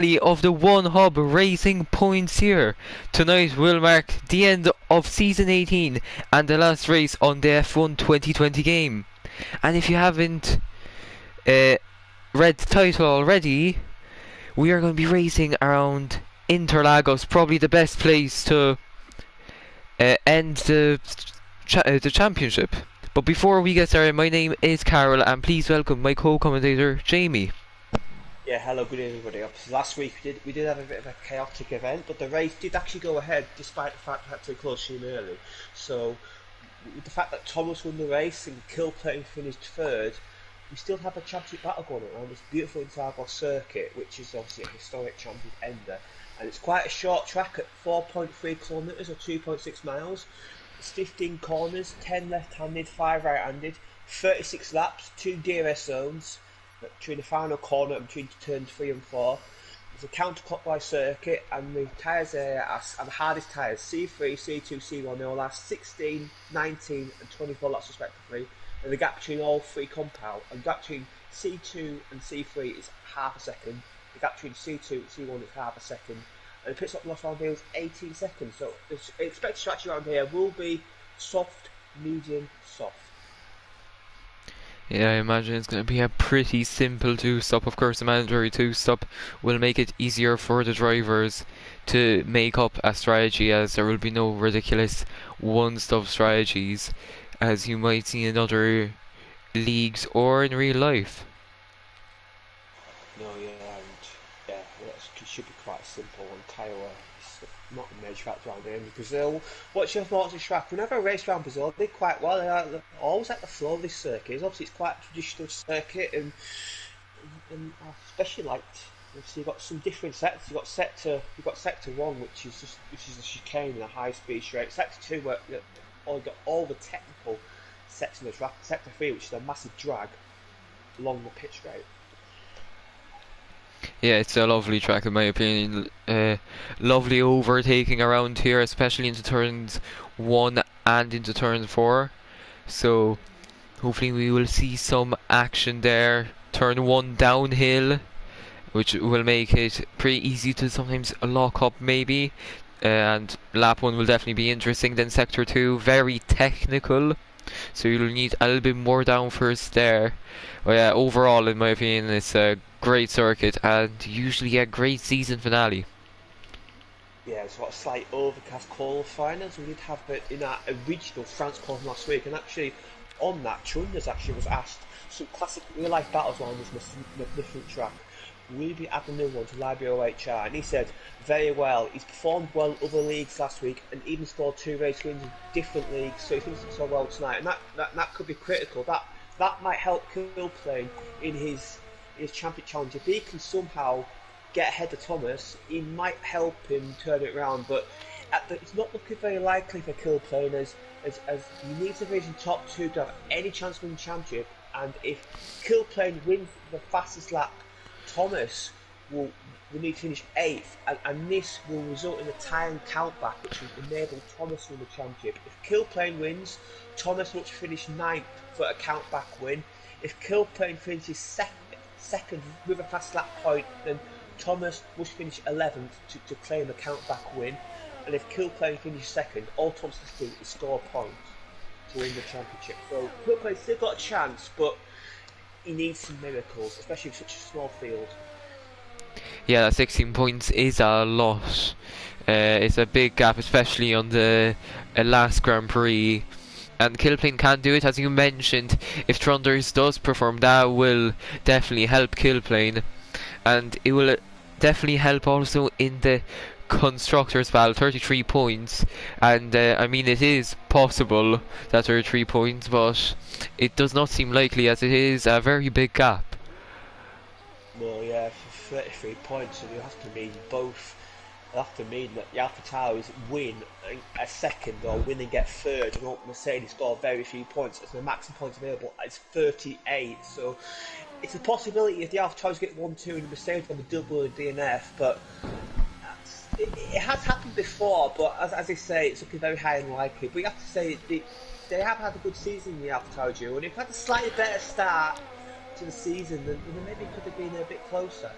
of the One Hub Racing Points here. Tonight will mark the end of Season 18 and the last race on the F1 2020 game. And if you haven't read the title already, we are going to be racing around Interlagos, probably the best place to end the championship. But before we get started, my name is Carol, and please welcome my co-commentator Jamie. Yeah, hello, good evening, everybody. Obviously, last week we did have a bit of a chaotic event, but the race did actually go ahead despite the fact we had to close soon early. So, with the fact that Thomas won the race and Kilplane finished third, we still have a championship battle going on this beautiful Interlagos circuit, which is obviously a historic championship ender. And it's quite a short track at 4.3 kilometres or 2.6 miles. It's 15 corners, 10 left-handed, 5 right-handed, 36 laps, 2 DRS zones between the final corner and between turns 3 and 4. It's a counterclockwise circuit, and the tyres are the hardest tyres: C3, C2, C1. They all last 16, 19 and 24 laps respectively, and the gap between all three compound, and the gap between C2 and C3 is half a second. The gap between C2 and C1 is half a second, and the pit stop loss around here is 18 seconds. So the expected strategy around here will be soft, medium, soft. Yeah, I imagine it's going to be a pretty simple two-stop. Of course, the mandatory two-stop will make it easier for the drivers to make up a strategy, as there will be no ridiculous one-stop strategies as you might see in other leagues or in real life. No, yeah, and it should be quite simple. And Kiowa is not a major factor around here in Brazil. What's your thoughts on track? Whenever I race around Brazil, they did quite well. They always at the flow of this circuit. Obviously, it's quite a traditional circuit, and I especially liked. Obviously, you've got some different sets. You've got sector one, which is a chicane and a high speed straight. Sector two, where you've got all the technical sets in the track. Sector three, which is a massive drag along the pit straight. Yeah, it's a lovely track in my opinion. Lovely overtaking around here, especially into turns 1 and into turn 4. So hopefully we will see some action there. Turn 1 downhill, which will make it pretty easy to sometimes lock up maybe. And lap 1 will definitely be interesting. Then sector 2, very technical, so you'll need a little bit more down first there. But yeah, overall in my opinion it's a great circuit and usually a great season finale. Yeah, it's got a slight overcast qualifying as we did have it in our original France qualifying last week, and actually on that, Chunders actually was asked some classic real life battles on this magnificent track. Will you be adding a new one to Library OHR? And he said, very well. He's performed well in other leagues last week and even scored 2 race wins in different leagues, so he thinks it's so well tonight. And that could be critical. That might help Kilplane in his championship challenge. If he can somehow get ahead of Thomas, he might help him turn it around. But it's not looking very likely for Kilplane as he needs to finish in top 2 to have any chance of winning the championship. And if Kilplane wins the fastest lap, Thomas will need to finish 8th, and this will result in a time countback, which will enable Thomas to win the championship. If Kilplane wins, Thomas must finish 9th for a countback win. If Kilplane finishes second with a fast lap point, then Thomas must finish 11th to claim a countback win. And if Kilplane finishes second, all Thomas has to do is score a point to win the championship. So Kilplane's still got a chance, but he needs some miracles, especially with such a small field. Yeah, that 16 points is a lot. It's a big gap, especially on the last Grand Prix. And Kilplane can do it, as you mentioned. If Trunders does perform, that will definitely help Kilplane. And it will definitely help also in the Constructors' battle, 33 points. And I mean, it is possible that 33 points, but it does not seem likely, as it is a very big gap. Well, yeah, for 33 points, so you have to mean both. You have to mean that the AlphaTauri win a second or win and get third, and Mercedes score very few points. As the maximum points available is 38. So it's a possibility if the AlphaTauri get 1-2 and the Mercedes on the double and DNF, but it has happened before. But as I say, it's looking very high and unlikely. But you have to say they have had a good season in the AlphaTauri duo, and if they had a slightly better start to the season, then maybe it could have been a bit closer.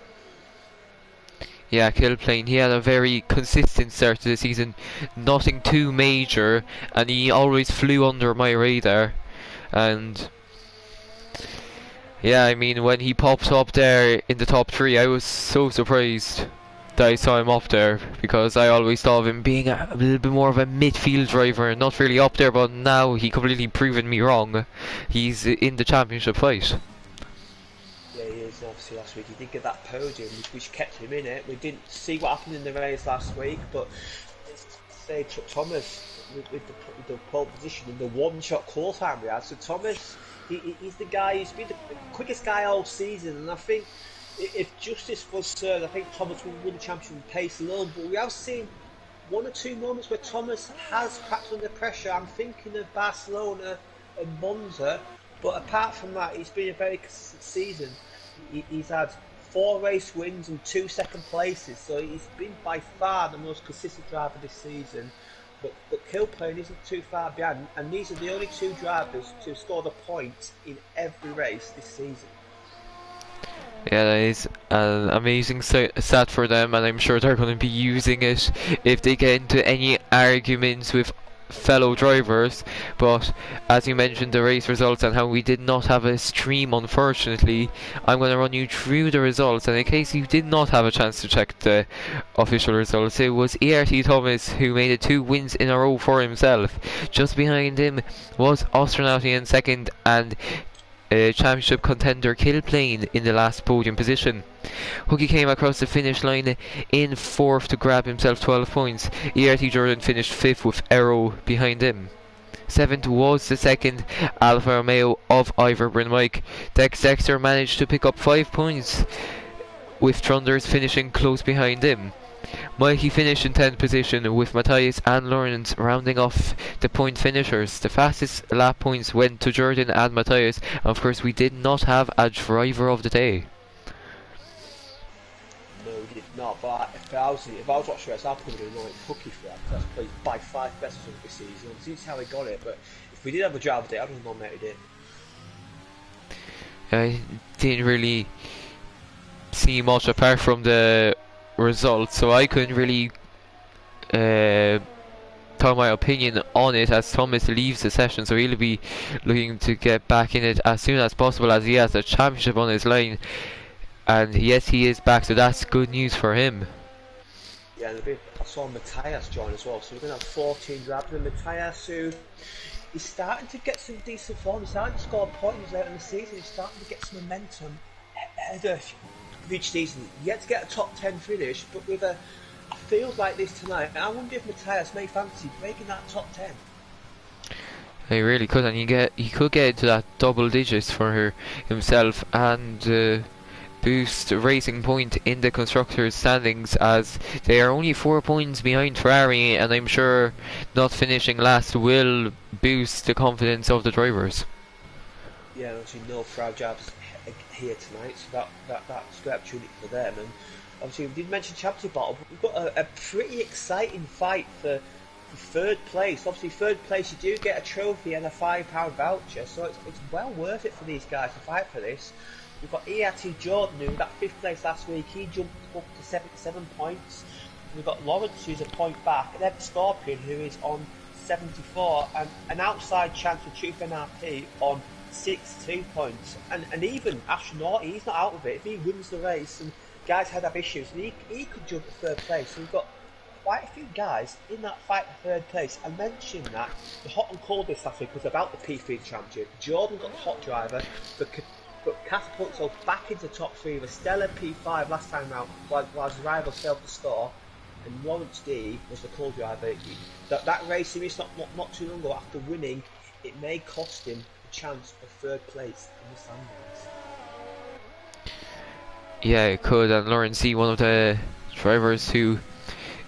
Yeah, Kilplane, he had a very consistent start to the season, nothing too major, and he always flew under my radar. And yeah, I mean, when he popped up there in the top three, I was so surprised that I saw him up there, because I always thought of him being a little bit more of a midfield driver, not really up there, but now he completely proven me wrong. He's in the championship fight. Yeah, he is. Obviously, last week he did get that podium, which kept him in it. We didn't see what happened in the race last week, but say Thomas with the pole position in the one-shot qualifying we had. So Thomas, he's the guy. He's been the quickest guy all season, and I think if justice was served, I think Thomas will win the championship with pace alone. But we have seen one or two moments where Thomas has cracked under pressure. I'm thinking of Barcelona and Monza. But apart from that, it's been a very consistent season. He's had 4 race wins and 2 second places, so he's been by far the most consistent driver this season. But Kilplane isn't too far behind, and these are the only 2 drivers to score the points in every race this season. Yeah, that is an amazing stat for them, and I'm sure they're going to be using it if they get into any arguments with fellow drivers. But as you mentioned, the race results and how we did not have a stream, unfortunately, I'm going to run you through the results. And in case you did not have a chance to check the official results, it was ERT Thomas who made it 2 wins in a row for himself. Just behind him was Astronauti in second, and championship contender Kilplane in the last podium position. Hookie came across the finish line in 4th to grab himself 12 points. ERT Jordan finished 5th with Arrow behind him. 7th was the second Alfa Romeo of Ivor Bryn Mike. Dexter managed to pick up 5 points, with Thunders finishing close behind him. Mikey finished in 10th position, with Matthias and Lawrence rounding off the point finishers. The fastest lap points went to Jordan and Matthias, and of course we did not have a driver of the day. No, we did not, but if I was watching the race, I'd probably anoint Hookie for that, because that's by far best result this season. Obviously, it's how he got it, but if we did have a driver of the day, I'd have nominated him. I didn't really see much apart from the results, so I couldn't really talk my opinion on it, as Thomas leaves the session, so he'll be looking to get back in it as soon as possible, as he has the championship on his line. And yes, he is back, so that's good news for him. Yeah, and I saw Matthias join as well, so we're going to have 14 drivers. And Matthias, who is starting to get some decent form, he's starting to score points later in the season, he's starting to get some momentum ahead of each season. Yet to get a top 10 finish, but with a feels like this tonight, I wonder if Matthias may fancy breaking that top 10. He really could, and he could get into that double digits for himself, and boost Racing Point in the constructors' standings, as they are only 4 points behind Ferrari, and I'm sure not finishing last will boost the confidence of the drivers. Yeah, obviously no Ferrari drivers here tonight, so that's a great opportunity for them. And obviously we did mention championship battle, but we've got a pretty exciting fight for 3rd place. Obviously 3rd place, you do get a trophy and a £5 voucher, so it's well worth it for these guys to fight for this. We've got ERT Jordan, who got 5th place last week. He jumped up to 77 points. We've got Lawrence, who's a point back, and then Scorpion, who is on 74, and an outside chance for Chief NRP on 62 points. And even Astronaut, he's not out of it. If he wins the race, and guys had issues, and he could jump to 3rd place. So we've got quite a few guys in that fight for 3rd place. I mentioned that the hot and coldest last week was about the P3 Championship. Jordan got the hot driver, but catapulted himself back into top 3 with a stellar P5 last time round, while his rivals failed to score. And Lawrence D was the cold driver. That race series not too long ago, after winning, it may cost him a chance of 3rd place in the standings. Yeah, it could, and Lawrence D, one of the drivers who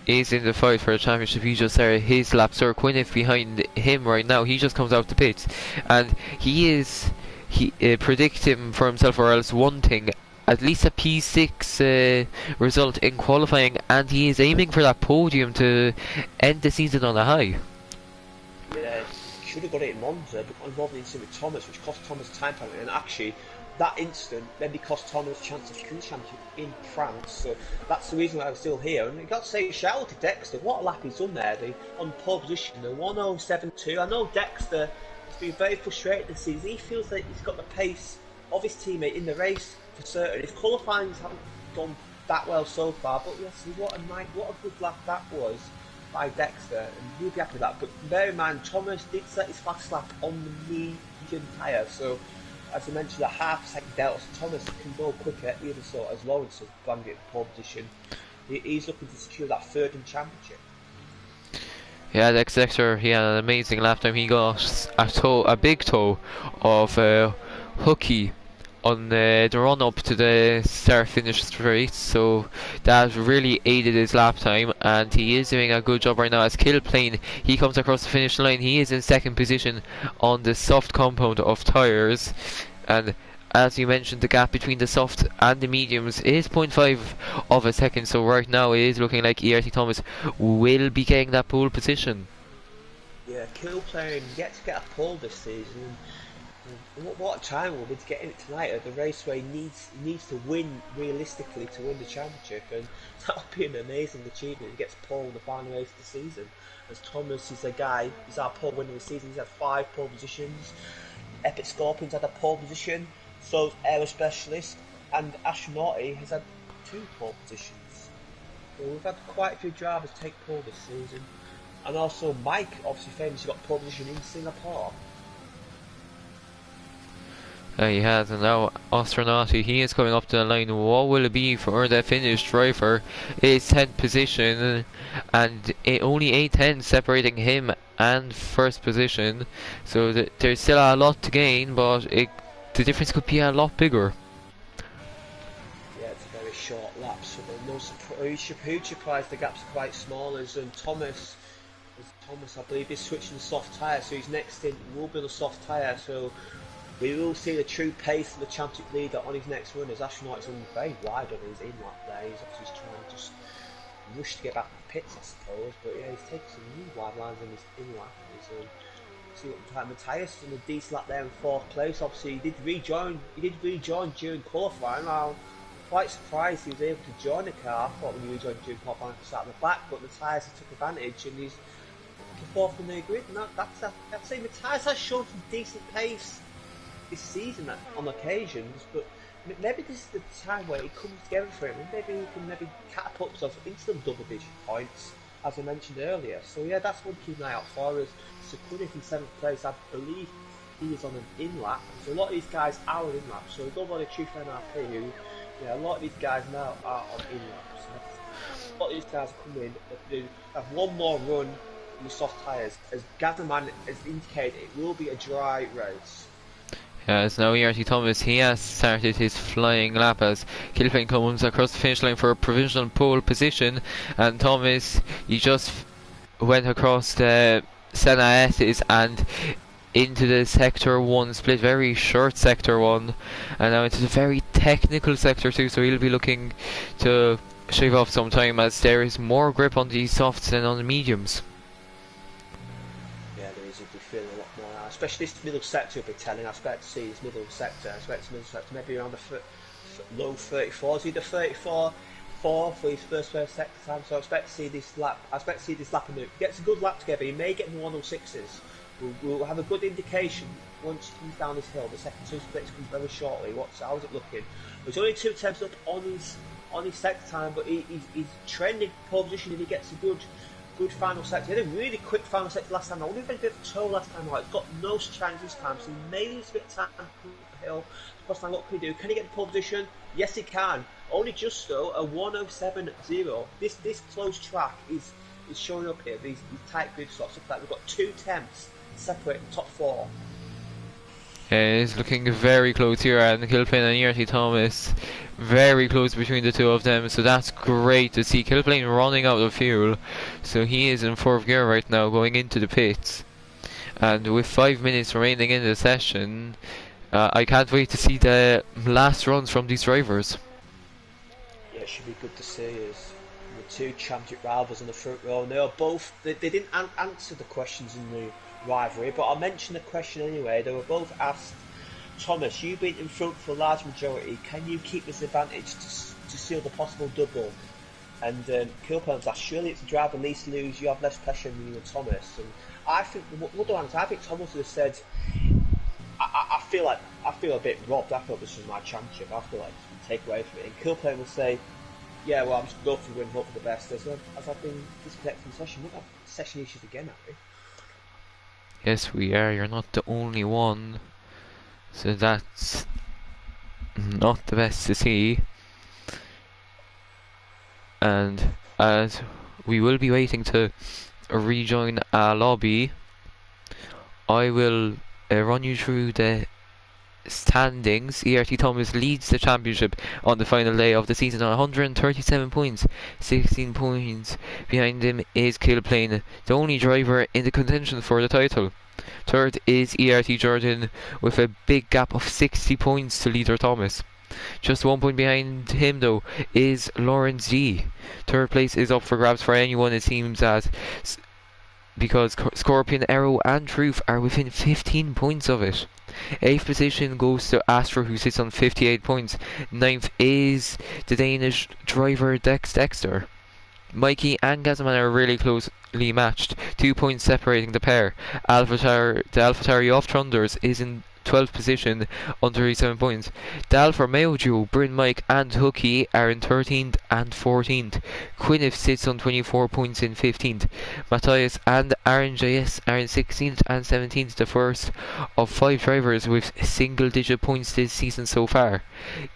is in the fight for the championship. He just there, his lap, Sir Quinniff behind him right now. He just comes out the pits, and he predict him for himself, or else wanting at least a P6 result in qualifying, and he is aiming for that podium to end the season on a high. Yeah, should have got it in Monza, but got involved in the incident with Thomas, which cost Thomas time penalty. And actually, that instant maybe cost Thomas a chance to secure the championship in France. So that's the reason why I'm still here. And I got to say, shout out to Dexter. What a lap he's done there. On pole position, the 1:07.2. I know Dexter has been very frustrated this season. He feels like he's got the pace of his teammate in the race for certain. His qualifyings haven't gone that well so far, but yes, what a good lap that was by Dexter, and he'll be happy with that. But bear in mind, Thomas did set his fast lap on the medium tyre, so as I mentioned, a half second delta, so Thomas can go quicker, either so as Lawrence has landed in pole position. He's looking to secure that third in championship. Yeah, Dexter, he had an amazing lap time. He got a big toe of Hooky on the run up to the start finish straight, so that really aided his lap time, and he is doing a good job right now. As Killplane, he comes across the finish line. He is in second position on the soft compound of tyres, and as you mentioned, the gap between the soft and the mediums is 0.5 of a second, so right now it is looking like ERT Thomas will be getting that pole position. Yeah, Killplane yet to get a pole this season. What a time will be to get in it tonight at the race where he needs to win realistically to win the championship, and that would be an amazing achievement. He gets pole in the final race of the season, as Thomas is he's our pole winner this season. He's had 5 pole positions. Epic Scorpions had a pole position, so Aero Specialist, and Astronauti has had 2 pole positions. So we've had quite a few drivers take pole this season, and also Mike, obviously famously got pole position in Singapore. He has, and now Astronauti, he is coming up to the line. What will it be for the Finnish driver? It's 10th position, and only 8 tenths separating him and first position. So there's still a lot to gain, but the difference could be a lot bigger. Yeah, it's a very short lap, so there's no huge surprise. The gaps are quite small. As Thomas, I believe, is switching to soft tyre, so his next stint will be on a soft tyre. So we will see the true pace of the championship leader on his next run, as Astronaut's running very wide on his in-lap there. He's obviously trying to just rush to get back to the pits, I suppose. But yeah, he's taking some new wide lines on his in-lap. See what time. Matthias done a decent lap there in 4th place. Obviously, he did rejoin during qualifying. Now, quite surprised he was able to join the car. I thought when he rejoined during qualifying, he could start at the back, but Matthias took advantage, and he's the 4th in the grid. And I'd say Matthias has shown some decent pace this season on occasions, but maybe this is the time where it comes together for him, and maybe he can catapult himself into some double-digit points, as I mentioned earlier. So yeah, that's one to keep an eye out for. As Sakunic in 7th place, I believe he is on an in-lap. So a lot of these guys are on in-lap, so go by the Chief NRP, who, yeah, a lot of these guys now are on in-laps. So a lot of these guys are coming in, have one more run in the soft tyres. As Gatherman has indicated, it will be a dry race. As now ERT Thomas, he has started his flying lap as Killplane comes across the finish line for a provisional pole position, and Thomas, he just went across the Senna S's and into the sector 1 split, very short sector 1, and now into the very technical sector 2, so he'll be looking to shave off some time as there is more grip on the softs than on the mediums. Feeling a lot more now, especially this middle sector will be telling. I expect to see this middle sector, maybe around the low 34s, either 34 4 for his first sector time, so I expect to see this lap. In it. Gets a good lap together, he may get in the 106s. We'll have a good indication once he comes down this hill. The second 2 splits come very shortly. How's it looking? There's only 2 attempts up on his sector time, but he's trending pole position if he gets a good final sector. He had a really quick final sector last time. I wonder if he did a toe last time. He's got no chance this time, so he may lose a bit of time up the hill. What can he do? Can he get the pole position? Yes, he can. Only just though, a 1:07.0. This close track is showing up here. These tight grid slots. Look at that. We've got 2 attempts separating the top 4. Yeah, it's looking very close here, and Killplane and ERT Thomas very close between the two of them, so that's great to see. Killplane running out of fuel, so he is in 4th gear right now going into the pits, and with 5 minutes remaining in the session, I can't wait to see the last runs from these drivers. Yeah, it should be good to see as the 2 championship rivals in the front row, and they didn't answer the questions in the rivalry, but I'll mention the question anyway. They were both asked Thomas, you being in front for a large majority, can you keep this advantage to seal the possible double? And Kilpern's asked, surely it's a driver least lose, you have less pressure than you and Thomas. And I think, I think Thomas would have said, I feel a bit robbed. I thought this was my championship. I feel like it's been taken away from me. And Kilpern will say, yeah, well, I'm just going to win, hope for the best. As I've been disconnected from the session, we won't have session issues again, have we? Yes, we are. You're not the only one. So that's not the best to see. And as we will be waiting to rejoin our lobby, I will run you through the standings. ERT Thomas leads the championship on the final day of the season on 137 points. 16 points behind him is Kilplane, the only driver in the contention for the title. Third is ERT Jordan with a big gap of 60 points to leader Thomas. Just 1 point behind him though is Lawrence G. Third place is up for grabs for anyone, it seems, as because Scorpion, Arrow and Truth are within 15 points of it. 8th position goes to Astra, who sits on 58 points. 9th is the Danish driver Dex Dexter. Mikey and Gazaman are really closely matched, 2 points separating the pair. The AlphaTauri of Trunders is in 12th position on 37 points. The Alfa Romeo duo, Bryn Mike and Hooky, are in 13th and 14th. Quinniff sits on 24 points in 15th. Matthias and RNJS are in 16th and 17th, the first of 5 drivers with single digit points this season so far.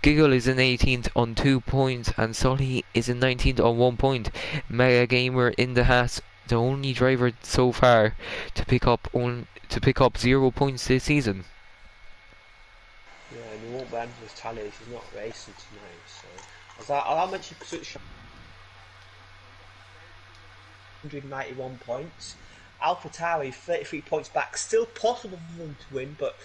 Giggle is in 18th on 2 points and Sully is in 19th on 1 point. Mega Gamer in the Haas, the only driver so far to pick up 0 points this season. Yeah, and he won't run his tallies. He's not racing tonight. So, I'll mention such 191 points. AlphaTauri 33 points back. Still possible for them to win, but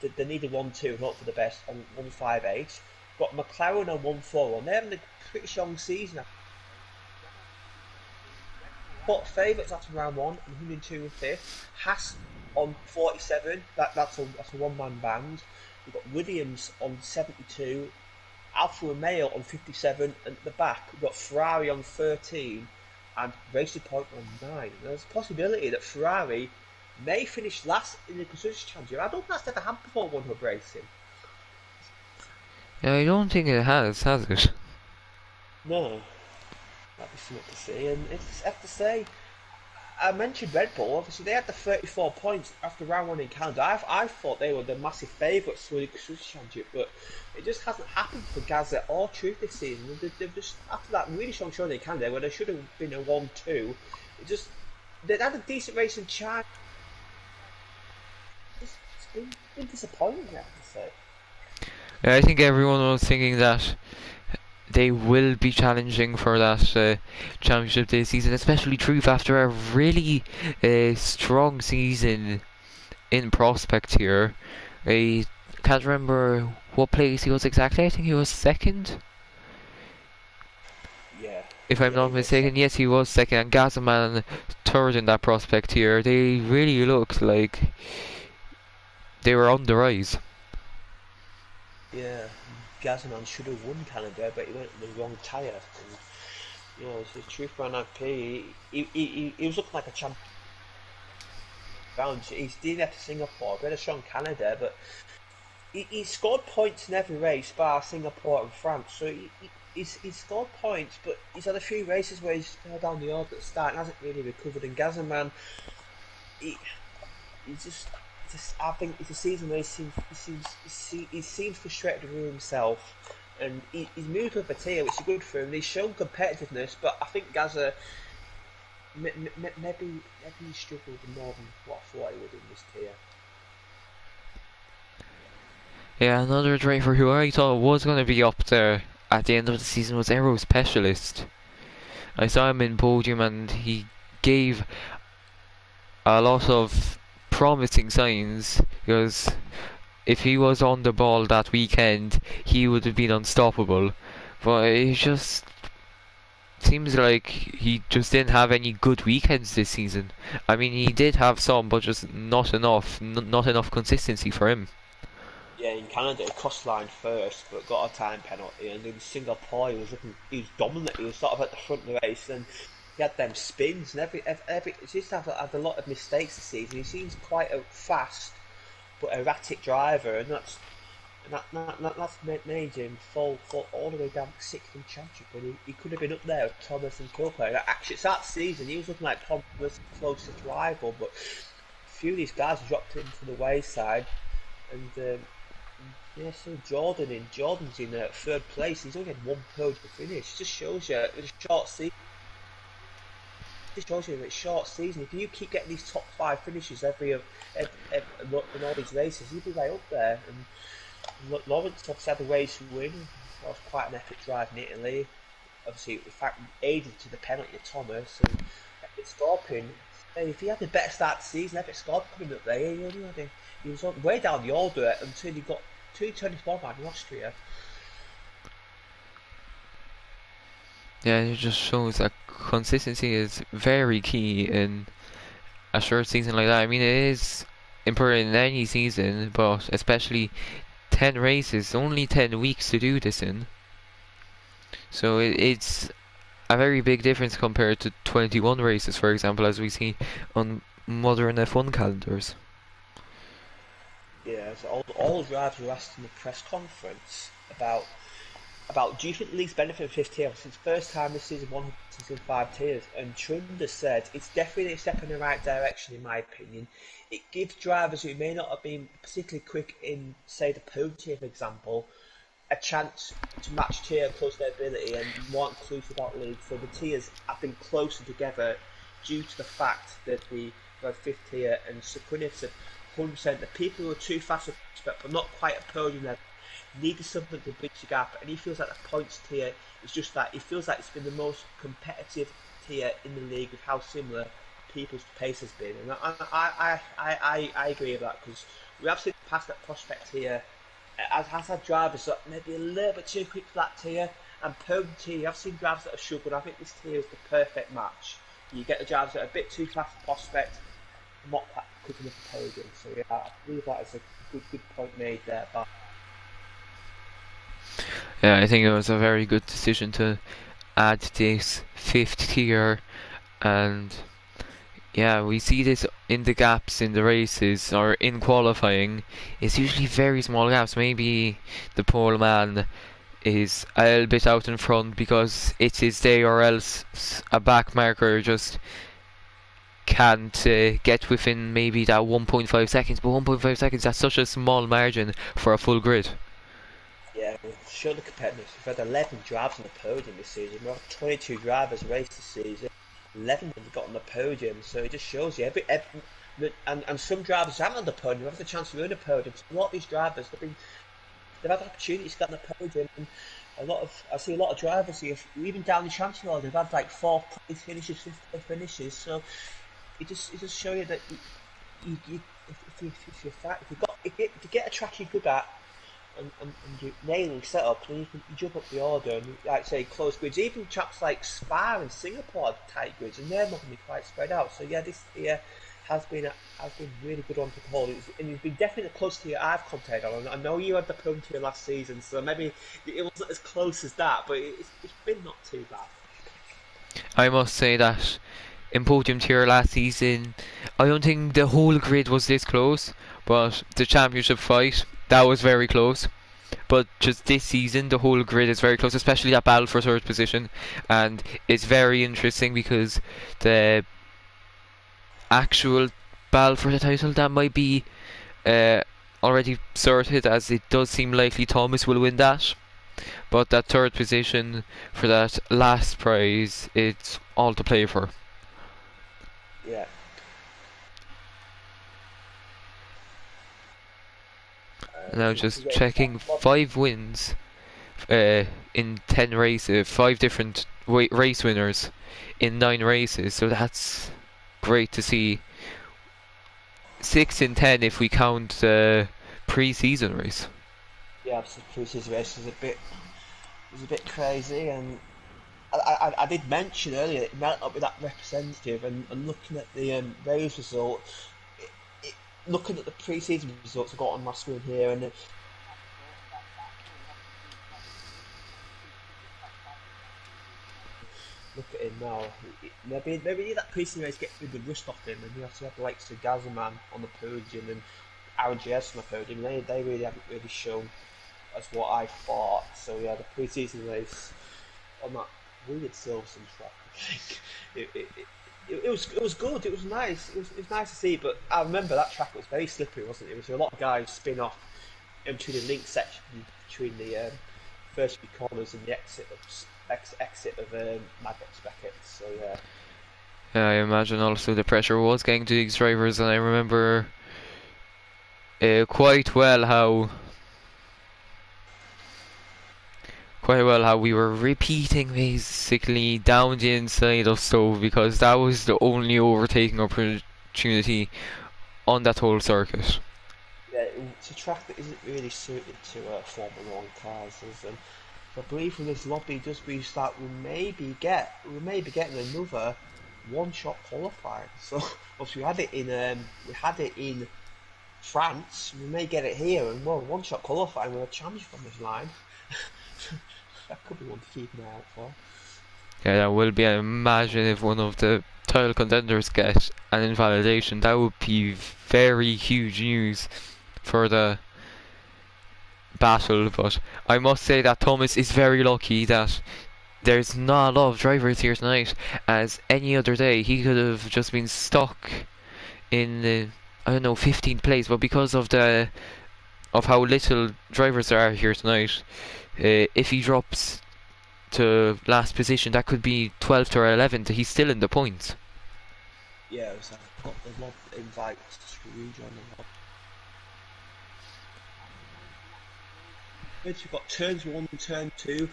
they need a 1-2 and hope for the best on 158. Got McLaren on 141. They're having a pretty strong season. But favourites after round 1 and 102 and 5th. Haas on 47. That's a one-man band. We've got Williams on 72, Alfa Romeo on 57, and at the back we've got Ferrari on 13 and Racing Point on 9. And there's a possibility that Ferrari may finish last in the Constructors' Championship. I don't think that's ever happened before One Hub Racing. Yeah, I don't think it has it? No. That'd be something to see. And it's, I have to say, I mentioned Red Bull. Obviously, they had the 34 points after round 1 in Canada. I thought they were the massive favourites for the Constructors' Championship, but it just hasn't happened for Gazette or Truth this season. They've just, after that really strong showing in Canada, where there should have been a 1-2, they had a decent race in China. It's been disappointing, I have to say. Yeah, I think everyone was thinking that they will be challenging for that championship this season, especially Truth after a really strong season in prospect here. I can't remember what place he was exactly. I think he was second. Yeah. If I'm not mistaken, yes, he was second, and Gazaman third in that prospect here. They really looked like they were on the rise. Yeah. Gazaman should have won Canada, but he went on the wrong tyre. And, you know, so Truth ran out P. He was looking like a champion. He's did after Singapore, very strong Canada, but he scored points in every race, bar Singapore and France. So he's scored points, but he's had a few races where he's fell down the order at the start and hasn't really recovered. And Gazaman, he just I think it's a season where he seems frustrated with himself, and he's moved up a tier, which is good for him. He's shown competitiveness, but I think Gaza maybe he struggled more than what I thought he would in this tier. Yeah, another driver who I thought was going to be up there at the end of the season was Aero Specialist. I saw him in podium and he gave a lot of promising signs, because if he was on the ball that weekend he would have been unstoppable, but it just seems like he just didn't have any good weekends this season. I mean, he did have some, but just not enough consistency for him. Yeah, in Canada, it crossed line first, but got a time penalty. And in Singapore, he was dominant. He was sort of at the front of the race, and he had them spins and every. He seems to have a lot of mistakes this season. He seems quite a fast but erratic driver, and that's made him fall all the way down to sixth in championship when he could have been up there with Thomas and Kilpatrick. Actually, it's that season he was looking like Thomas' closest rival, but a few of these guys dropped him to the wayside, and yeah, so Jordan's in third place. He's only had one podium finish. It just shows you it's a short season. Just shows you that it's short season. If you keep getting these top five finishes in all these races, you'll be right up there. And Lawrence obviously had a race win. That was quite an effort driving Italy. Obviously, in fact, aided to the penalty of Thomas and Epic Scorpion. If he had a better start to the season, Epic Scorpion coming up there, he was way down the order until he got two turns forward in Austria. Yeah, it just shows that consistency is very key in a short season like that. I mean, it is important in any season, but especially 10 races, only 10 weeks to do this in. So it's a very big difference compared to 21 races, for example, as we see on modern F1 calendars. Yeah, so all the drivers were asked in the press conference about do you think the league's benefited from fifth tier? Since first time this season, one in 5 tiers, and Chunder said it's definitely a step in the right direction, in my opinion. It gives drivers who may not have been particularly quick in, say, the podium tier, for example, a chance to match tier close to their ability and more inclusive about league. So the tiers have been closer together due to the fact that the fifth tier and Sequinif said 100% the people who are too fast but not quite at podium level needed something to bridge the gap, and he feels like the points tier is just that. He feels like it's been the most competitive tier in the league with how similar people's pace has been, and I agree with that because we have seen past that prospect tier has had drivers that maybe a little bit too quick for that tier, and podium tier I've seen drivers that have struggled. I think this tier is the perfect match. You get the drivers that are a bit too fast for prospect, not quite quick enough for podium. So yeah, I believe that is a good point made there. But Yeah, I think it was a very good decision to add this fifth tier, and yeah, we see this in the gaps in the races or in qualifying. It's usually very small gaps. Maybe the pole man is a little bit out in front because it's his day, or else a back marker just can't get within maybe that 1.5 seconds. But 1.5 seconds, that's such a small margin for a full grid. yeah, show the competitiveness. We've had 11 drivers on the podium this season. We've had 22 drivers raced this season. 11 of them got on the podium, so it just shows you and some drivers haven't on the podium. Have the chance to earn a podium. So a lot of these drivers they've had opportunities to get on the podium. And I see a lot of drivers here, even down the championship order, they've had like fourth place finishes, fifth place finishes. So it just show you that if you get a track you're good at and you're nailing setup, and you jump up the order and like say close grids. Even chaps like Spa and Singapore have tight grids, and they're not going to be quite spread out. So yeah, this year has been really good on to Paul, and it's been definitely the closest tier I've commentated on. I know you had the podium tier last season, so maybe it wasn't as close as that, but it's been not too bad. I must say that in podium tier last season, I don't think the whole grid was this close, but the championship fight, that was very close. But just this season, the whole grid is very close, especially that battle for third position, and it's very interesting because the actual battle for the title, that might be already sorted, as it does seem likely Thomas will win that. But that third position for that last prize, it's all to play for. Yeah. Now just checking, 5 wins in 10 races, 5 different race winners in 9 races, so that's great to see. 6 in 10 if we count the pre-season race. Yeah, the pre-season race was a bit crazy, and I did mention earlier it might not be that representative, and looking at the race result, looking at the pre-season results I got on my screen here, and look at him now. Maybe that preseason race get rid of the rust off him, and you have to have the likes of Gazman on the podium and Aaron JS on the podium. They really haven't really shown as what I thought. So yeah, the preseason race on that weird Silverstone track, I think it was good. It was nice. It was nice to see. But I remember that track was very slippery, wasn't it? It was a lot of guys spin off in between the link section between the first few corners and the exit of Maddox Beckett. So yeah. Yeah, I imagine also the pressure was getting to these drivers, and I remember quite well how we were repeating basically down the inside of Stove because that was the only overtaking opportunity on that whole circuit. Yeah, it's a track that isn't really suited to Formula One cars. I believe when this lobby does restart, we may be getting another one-shot qualifying. So obviously we had it in France. We may get it here, and well, one-shot qualifying with a championship on this line. That could be one to keep an eye out for. Yeah, that will be. I imagine if one of the title contenders get an invalidation, that would be very huge news for the battle. But I must say that Thomas is very lucky that there's not a lot of drivers here tonight, as any other day he could have just been stuck in the, I don't know, 15th place, but because of how little drivers there are here tonight, if he drops to last position, that could be 12th or 11th. He's still in the points. Yeah, so I've got the mob invites to rejoin the mob. We've got turns 1 and turn 2.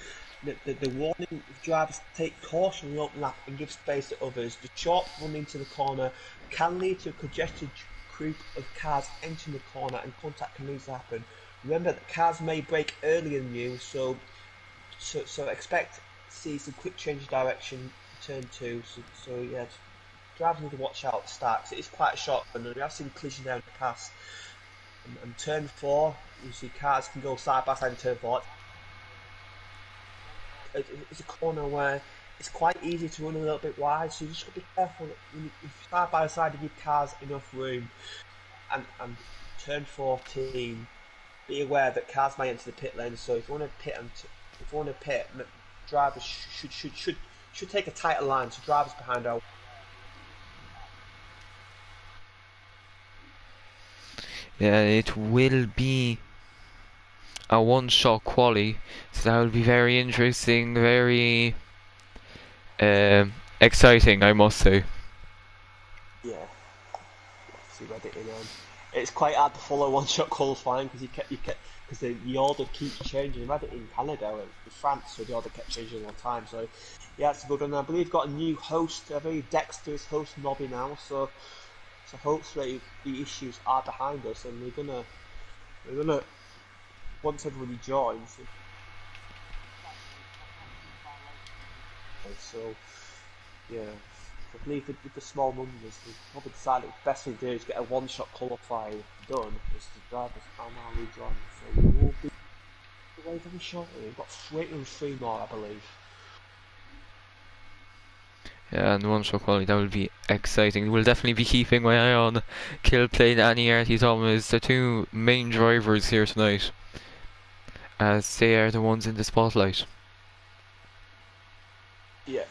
The warning drivers take caution in the open lap and give space to others. The short run into the corner can lead to a congested group of cars entering the corner, and contact can easily happen. Remember that cars may brake earlier than you, so expect to see some quick change of direction turn 2. So yeah, drivers need to watch out at the start, because it is quite a short run, and we have seen collision down the past. And turn 4, you see cars can go side by side in turn 4. It's a corner where it's quite easy to run a little bit wide, so you just got to be careful that if you side by side to give cars enough room. And turn 14, be aware that cars may enter the pit lane, so if you want to pit, drivers should take a tighter line, so drivers behind our. Yeah, it will be a one-shot quali, so that will be very interesting, very exciting, I must say. Yeah, see Reddit in. It's quite hard to follow one-shot qualifying because because the order keeps changing. Read it in Canada and in France, so the order kept changing all the time. So yeah, it's a good one. I believe we've got a new host. I believe Dexter is hosting Nobby now, so hopefully the issues are behind us, and we're gonna once everybody joins. So yeah, I believe with the small numbers, we probably decided the best thing to do is get a one-shot qualifying done, because the drivers are now rejoining. So we will be away very shortly. We've got 3 more, I believe. Yeah, and one-shot quali, that will be exciting. We'll definitely be keeping my eye on Killplane and Artie Thomas, the two main drivers here tonight, as they are the ones in the spotlight. Yeah.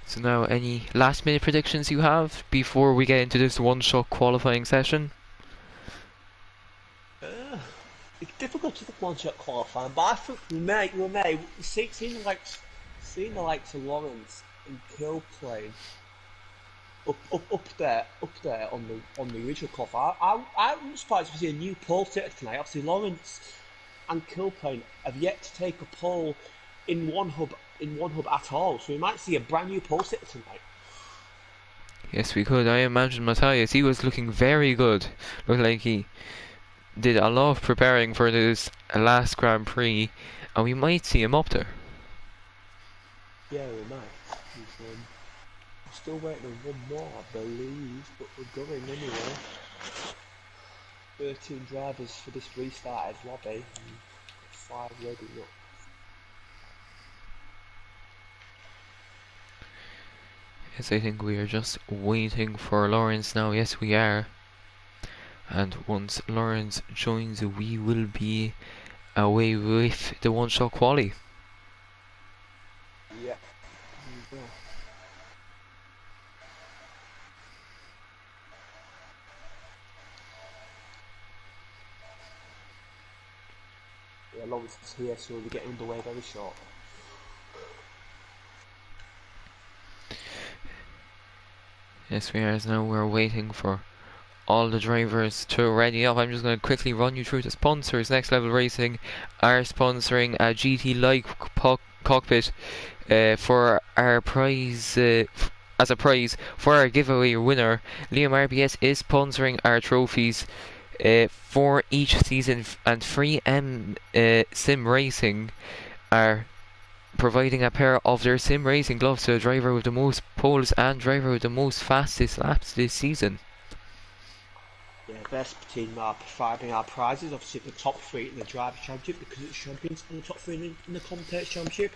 So now, any last-minute predictions you have before we get into this one-shot qualifying session? It's difficult to the one-shot qualifying, but I think we may seeing the likes of Lawrence and Killplane up there on the original qualifier. I'm surprised to see a new pole sitter tonight. Obviously, Lawrence and Killplane have yet to take a pole in one hub at all, so we might see a brand new pole sitter tonight. Yes, we could. I imagine Matthias, he was looking very good. Looked like he did a lot of preparing for this last Grand Prix, and we might see him up there. Yeah, we might. I'm still waiting on one more, I believe, but we're going anyway. 13 drivers for this restarted lobby, and 5 ready up. Yes, I think we are just waiting for Lawrence now. Yes, we are. And once Lawrence joins, we will be away with the one-shot quali. Yeah. There you go. Yeah, Lawrence is here, so we'll be getting underway very short. Yes, we are. As now we're waiting for all the drivers to ready up. I'm just going to quickly run you through the sponsors. Next Level Racing are sponsoring a GT like cockpit for our prize. As a prize for our giveaway winner, Liam RBS is sponsoring our trophies for each season, and Free Sim Racing are providing a pair of their sim racing gloves to the driver with the most poles and driver with the most fastest laps this season. Yeah, best team are providing our prizes. Obviously, the top three in the Drivers' Championship because it's champions, and the top three in the Commentators' Championship.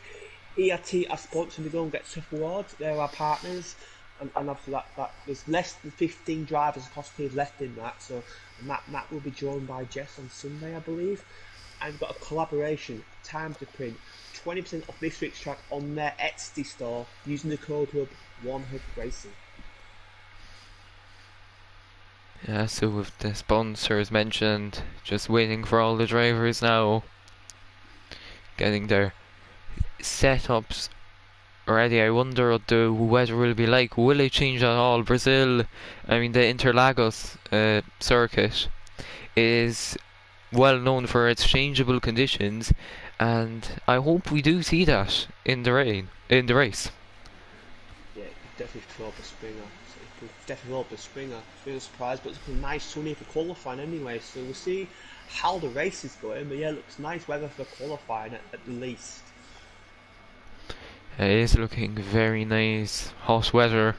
ERT are sponsoring the Go and Get Stuff Awards. They're our partners, and obviously that there's less than 15 drivers across teams left in that. So, and that will be joined by Jess on Sunday, I believe. And we've got a collaboration, time to print 20% off this week's track on their Etsy store using the code hub OneHub Racing. Yeah, so with the sponsors mentioned, just waiting for all the drivers now, getting their setups ready. I wonder what the weather will be like. Will it change at all? Brazil, I mean the Interlagos circuit is well known for its changeable conditions, and I hope we do see that in the race. Yeah, it could definitely throw up a springer. So it could definitely throw up a springer. It's been a surprise, but it's been nice sunny for qualifying anyway. So we'll see how the race is going. But yeah, it looks nice weather for qualifying at the least. It is looking very nice, hot weather,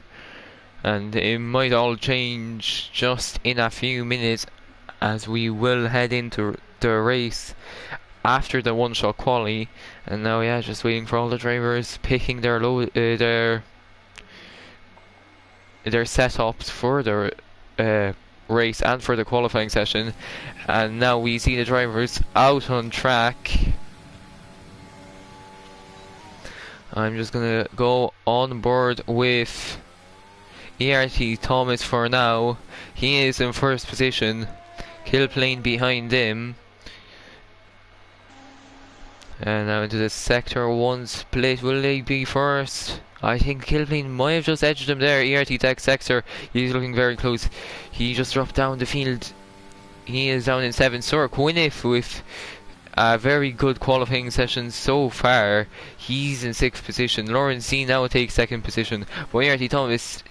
and it might all change just in a few minutes as we will head into the race after the one-shot quali. And now, yeah, just waiting for all the drivers picking their setups for the race and for the qualifying session. And now we see the drivers out on track. I'm just gonna go on board with ERT Thomas for now. He is in first position, Kilplane behind him. And now into the sector 1 split. Will they be first? I think Kilplane might have just edged him there. ERT Tech sector, he's looking very close. He just dropped down the field. He is down in 7th. Sir Quinniff with a very good qualifying session so far. He's in 6th position. Lawrence C now takes 2nd position. But ERT Thomas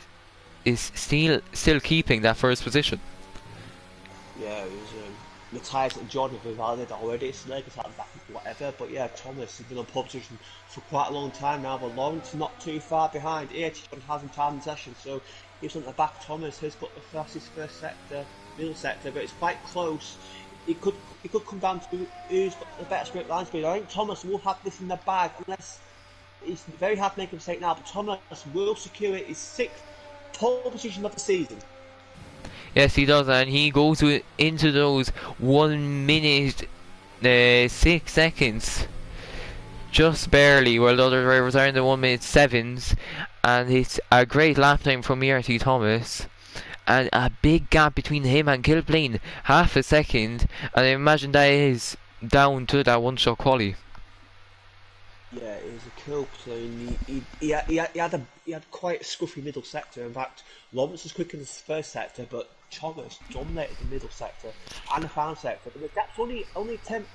is still keeping that first position. Yeah, it was Matthias and Jordan have validated already. It's Lakers out back whatever. But yeah, Thomas has been on pole position for quite a long time now. But Lawrence not too far behind. Jordan hasn't time in session, so he's on the back. Thomas has got the fastest first sector, middle sector, but it's quite close. It could come down to who's got the better sprint line speed. I think Thomas will have this in the bag unless it's very hard to make a mistake now. But Thomas will secure his 6th pole position of the season. Yes, he does, and he goes into those 1 minute 6 seconds, just barely, while the other drivers are in the 1 minute 7s, and it's a great lap time from ERT Thomas, and a big gap between him and Kilplane, half a second, and I imagine that is down to that one-shot quali. Yeah, it was a kill plane. He had quite a scruffy middle sector. In fact, Lawrence was quicker in the first sector, but Thomas dominated the middle sector and the final sector. But the gap's only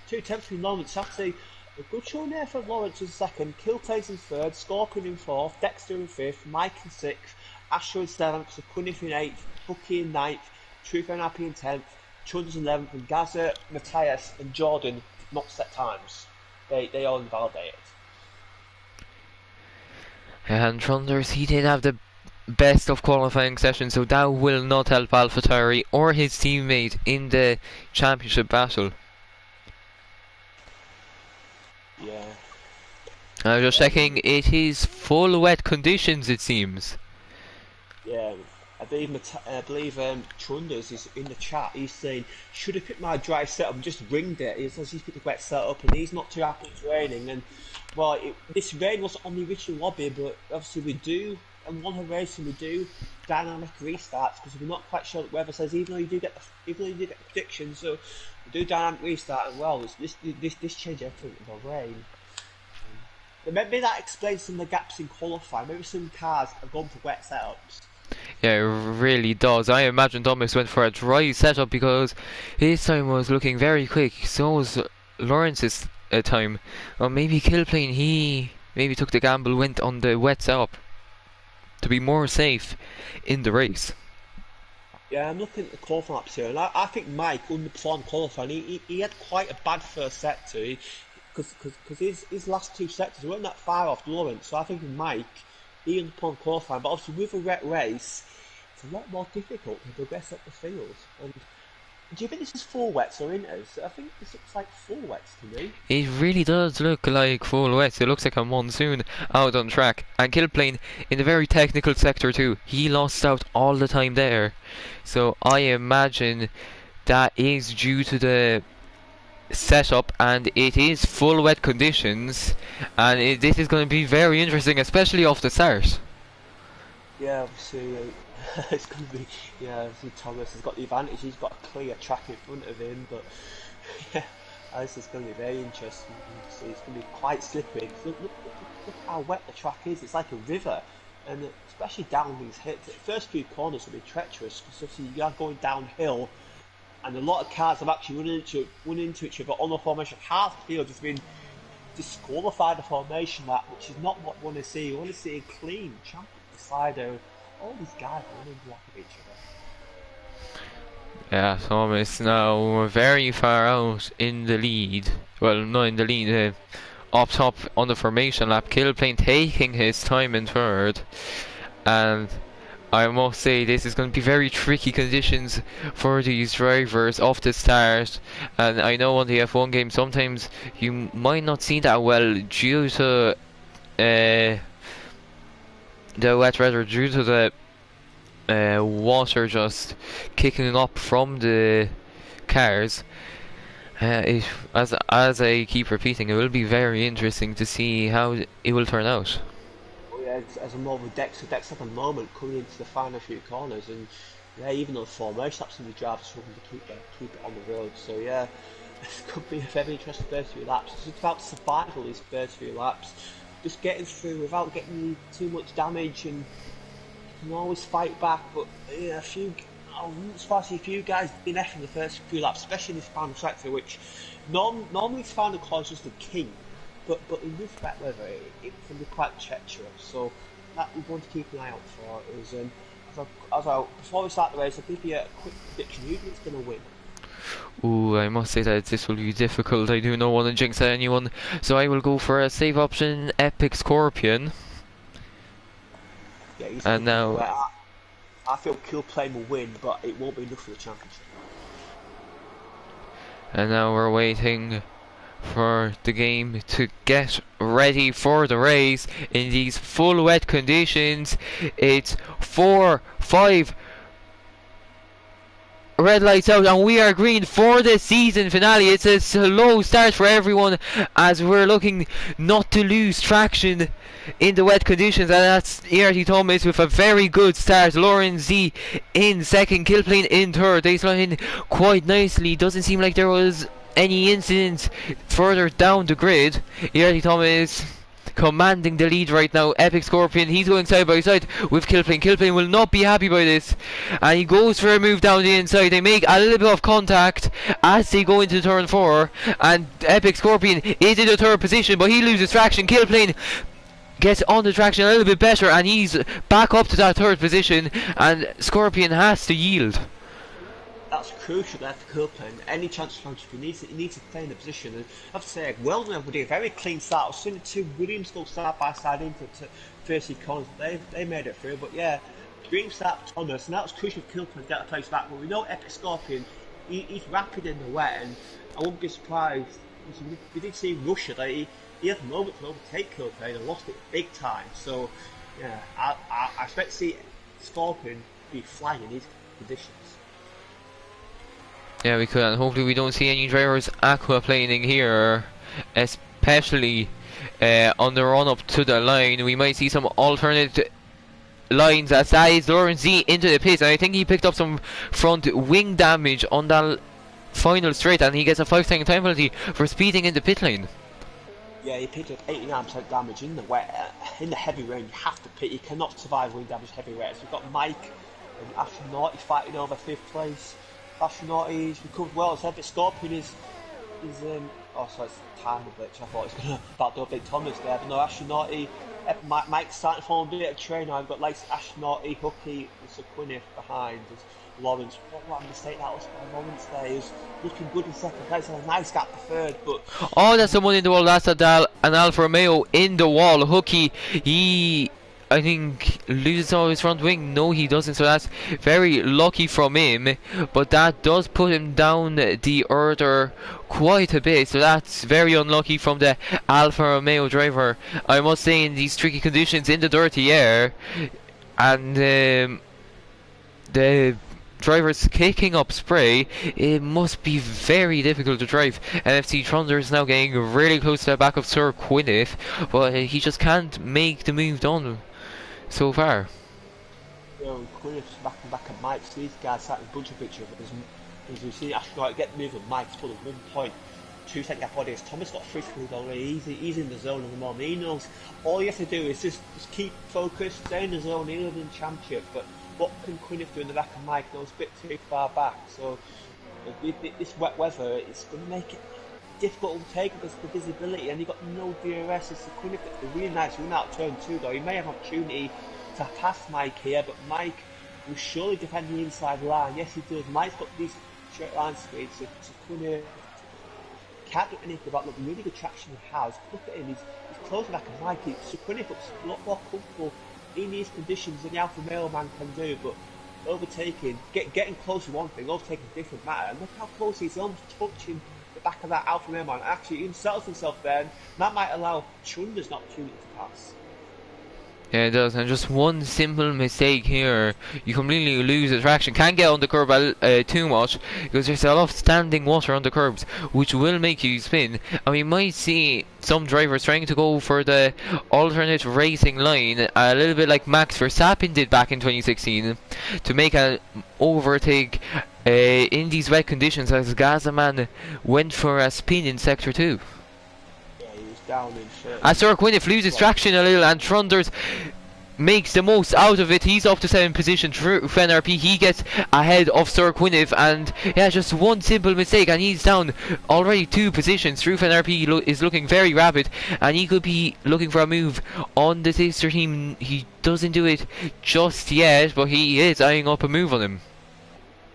2 tenths between Lawrence. So I'd say a good showing there for Lawrence in second, Kilplane's in third, Scorpion in fourth, Dexter in fifth, Mike in sixth, Asher in seventh, Quinniff in eighth, Bucky in ninth, Truth and Happy in 10th, Chunders in 11th, and Gaza, Matthias, and Jordan not set times. They all invalidated. And Trunders, he did have the best of qualifying session, so that will not help AlphaTauri or his teammate in the championship battle. Yeah. I'm just checking, it is full wet conditions, it seems. Yeah, I believe Trunders is in the chat. He's saying, should have picked my dry setup and just ringed it. He says he's picked a wet setup and he's not too happy it's raining. And well, this rain wasn't on the original lobby, but obviously we do, and one of racing we do dynamic restarts because we're not quite sure what weather says. Even though you do get the prediction, so we do dynamic restart as well. This change everything with the rain. Maybe that explains some of the gaps in qualifying. Maybe some cars are going for wet setups. Yeah, it really does. I imagine Thomas went for a dry setup because his time was looking very quick. So was Lawrence's time. Or maybe Kilplane, he maybe took the gamble, went on the wet setup to be more safe in the race. Yeah, I'm looking at the qualifying laps here, and I think Mike underperformed qualifying. He had quite a bad first sector, because his last two sectors weren't that far off Lawrence. So I think Mike, he underperformed qualifying, but obviously with a wet race, it's a lot more difficult to progress up the field. And do you think this is full wets or inters? I think this looks like full wets to me. It really does look like full wet. It looks like a monsoon out on track. And Kilplane in the very technical sector too. He lost out all the time there. So I imagine that is due to the setup, and it is full wet conditions, and this is going to be very interesting, especially off the start. Yeah, obviously, it's going to be, yeah, obviously Thomas has got the advantage, he's got a clear track in front of him, but yeah, this is going to be very interesting. So it's going to be quite slippery. Look how wet the track is, it's like a river, and especially down these hits, the first few corners will be treacherous, because obviously you are going downhill, and a lot of cars have actually run into each other on the formation. Half the field has been disqualified the formation lap, which is not what we want to see. We want to see a clean champion decider. All these guys running block of each other. Yeah, Thomas now very far out in the lead. Well, not in the lead, up top on the formation lap. Kilplane taking his time in third, and I must say this is going to be very tricky conditions for these drivers off the start, and I know on the F1 game sometimes you might not see that well due to the wet weather, due to the water just kicking up from the cars. As I keep repeating, it will be very interesting to see how it will turn out. As a more of a Dex at the moment coming into the final few corners, and yeah, even though formation laps the drivers struggling to keep it on the road. So yeah, this could be a very interesting first few laps. It's about survival these first few laps, just getting through without getting too much damage, and you can always fight back. But yeah, I wouldn't surprise a few guys been effing the first few laps, especially in this final sector, which normally this final corner is just the king. But in this wet weather, it can be quite treacherous. So that we want to keep an eye out for. Is before we start the race, I'll give you a quick prediction. Who do you think's going to win? Ooh, I must say that this will be difficult. I do not want to jinx anyone, so I will go for a safe option, Epic Scorpion. Yeah, and now I feel Kilplane will win, but it won't be enough for the championship. And now we're waiting for the game to get ready for the race in these full wet conditions. It's 4, 5 red lights out, and we are green for the season finale. It's a slow start for everyone as we're looking not to lose traction in the wet conditions, and that's ERT Thomas with a very good start. Lauren Z in second, Kilplane in third. They slide in quite nicely. Doesn't seem like there was any incidents further down the grid. ERT Thomas commanding the lead right now. Epic Scorpion, he's going side by side with Kilplane. Kilplane will not be happy by this, and he goes for a move down the inside. They make a little bit of contact as they go into turn 4, and Epic Scorpion is in the third position, but he loses traction. Kilplane gets on the traction a little bit better, and he's back up to that third position, and Scorpion has to yield. That's crucial there for Kilplane. Any chance of championship, he needs to stay in the position. And I have to say, Weldon would do a very clean start. I've seen the two Williams go side by side into 30 corners. They made it through, but yeah, green start for Thomas, and that was crucial for Kilplane to get a place back. But we know Epic Scorpion, he's rapid in the wet, and I wouldn't be surprised. We did see Russia that he had a moment to overtake Kilplane and lost it big time. So yeah, I expect to see Scorpion be flying in these conditions. Yeah, we could, and hopefully we don't see any drivers aquaplaning here, especially on the run up to the line. We might see some alternate lines as that is Lawrence Z into the pits, and I think he picked up some front wing damage on that final straight, and he gets a 5-second time penalty for speeding in the pit lane. Yeah, he picked up 89% damage in the wet. In the heavy rain, you have to pit. You cannot survive wing damage heavy wet. So we've got Mike and Astronaut fighting over 5th place. Astronaut's recovered well. So the Scorpion is oh, sorry, it's time glitch. I thought it was going to backdoor Big Thomas there, but no, Astronaut. Mike's starting to fall a bit of train now. I've got like Astronaut, Hooky, and Sequinif behind. There's Lawrence. What a mistake that was by Lawrence there. He was looking good in second place and a nice gap for third, but oh, that's someone in the wall. That's an Alfa Romeo in the wall. Hooky, he, I think, loses all his front wing. No, he doesn't. So that's very lucky from him. But that does put him down the order quite a bit. So that's very unlucky from the Alfa Romeo driver. I must say, in these tricky conditions in the dirty air, and the drivers kicking up spray, it must be very difficult to drive. NFC Thunder is now getting really close to the back of Sir Quinniff, but he just can't make the move done so far. Quinniff's back at Mike's. These guys sat in a bunch of pictures. As you see Astronaut get the move of Mike's pulled a 1.2 gap audience. Thomas got 3 seconds already. He's in the zone at the moment. He knows all you have to do is just keep focused, stay in the zone. He'll win the championship, but what can Quinniff do in the back of Mike? No, it's a bit too far back. So this wet weather, it's going to make it difficult to take because of the visibility, and you've got no DRS. It's Quinniff that's a really nice run out turn 2 though. He may have an opportunity to pass Mike here, but Mike will surely defend the inside line. Yes, he does. Mike's got these straight line speeds, so Quinniff can't do anything about the really good traction he has. Look at him, he's close back of Mike. So Quinniff looks a lot more comfortable in these conditions than the Alfa Romeo man can do, but overtaking, getting close to one thing, overtaking a different matter. And look how close he's almost touching the back of that Alfa Romeo man. Actually, he settles himself there, and that might allow Chunder's an opportunity to pass. Yeah, it does, and just one simple mistake here, you completely lose the traction. Can't get on the curb too much, because there's a lot of standing water on the curbs, which will make you spin. And we might see some drivers trying to go for the alternate racing line, a little bit like Max Verstappen did back in 2016, to make an overtake in these wet conditions, as Gazaman went for a spin in Sector 2. Down in as Sir Quinniff loses traction a little, and Trunders makes the most out of it. He's up to 7th position through FNRP. He gets ahead of Sir Quinniff, and yeah, just one simple mistake and he's down already 2 positions. Through FNRP is looking very rapid, and he could be looking for a move on the sister team. He doesn't do it just yet, but he is eyeing up a move on him.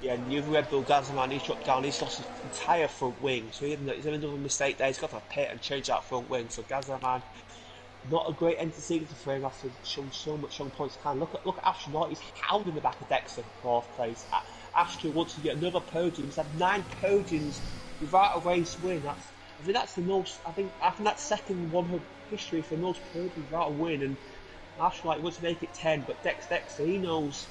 Yeah, new Red Bull Gazaman, he's dropped down, he's lost his entire front wing, so he's had another mistake there. He's got to pit and change that front wing. So Gazaman, not a great end to season for him after showing so much strong points. Look at Astronaut, he's hounding the back of Dexter, 4th place. Astro wants to get another podium. He's had 9 podiums without a race win. I think that's the most. I think that's second one of history for most podiums without a win. And Astronaut wants to make it 10, but Dexter, he knows.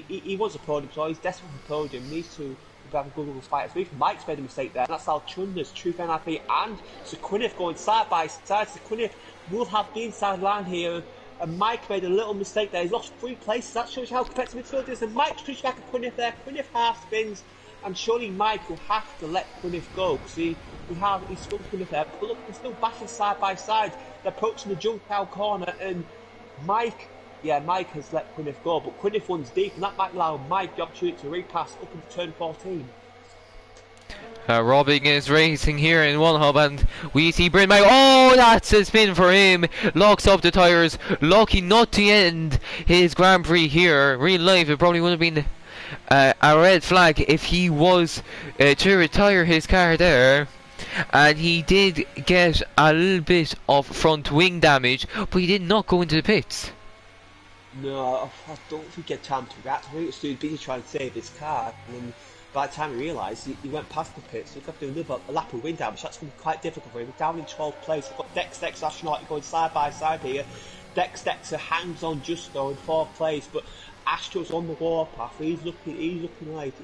He wants a podium, so he's desperate for a podium. These two will have a good little fight. So Mike's made a mistake there. That's how Chunders, Truth NIP, and Sequinniff going side by side. Sequinniff will have the inside line here, and Mike made a little mistake there. He's lost 3 places. That shows you how competitive midfield is. And Mike pushes back at Quinniff there. Quinniff half spins, and surely Mike will have to let Quinniff go. because he's still Quinniff there. But look, they're still bashing side by side. They're approaching the jump out corner, and Mike has let Quinniff go, but Quinniff runs deep, and that might allow Mike the opportunity to repass up into turn 14. Robbing is racing here in one hub, and we see Bryn Mike. Oh, that's a spin for him. Locks up the tyres. Lucky not to end his Grand Prix here. Real life, it probably would have been a red flag if he was to retire his car there. And he did get a little bit of front wing damage, but he did not go into the pits. No, I don't think he had time to react. I think it's too busy trying to save his car, and then by the time he realised, he went past the pits, so he's got to do another lap of wind damage. That's going to be quite difficult for him. Down in 12th place, we've got Dex Astronaut going side by side here. Dexter hangs on just though in 4th place, but Astro's on the warpath. He's looking like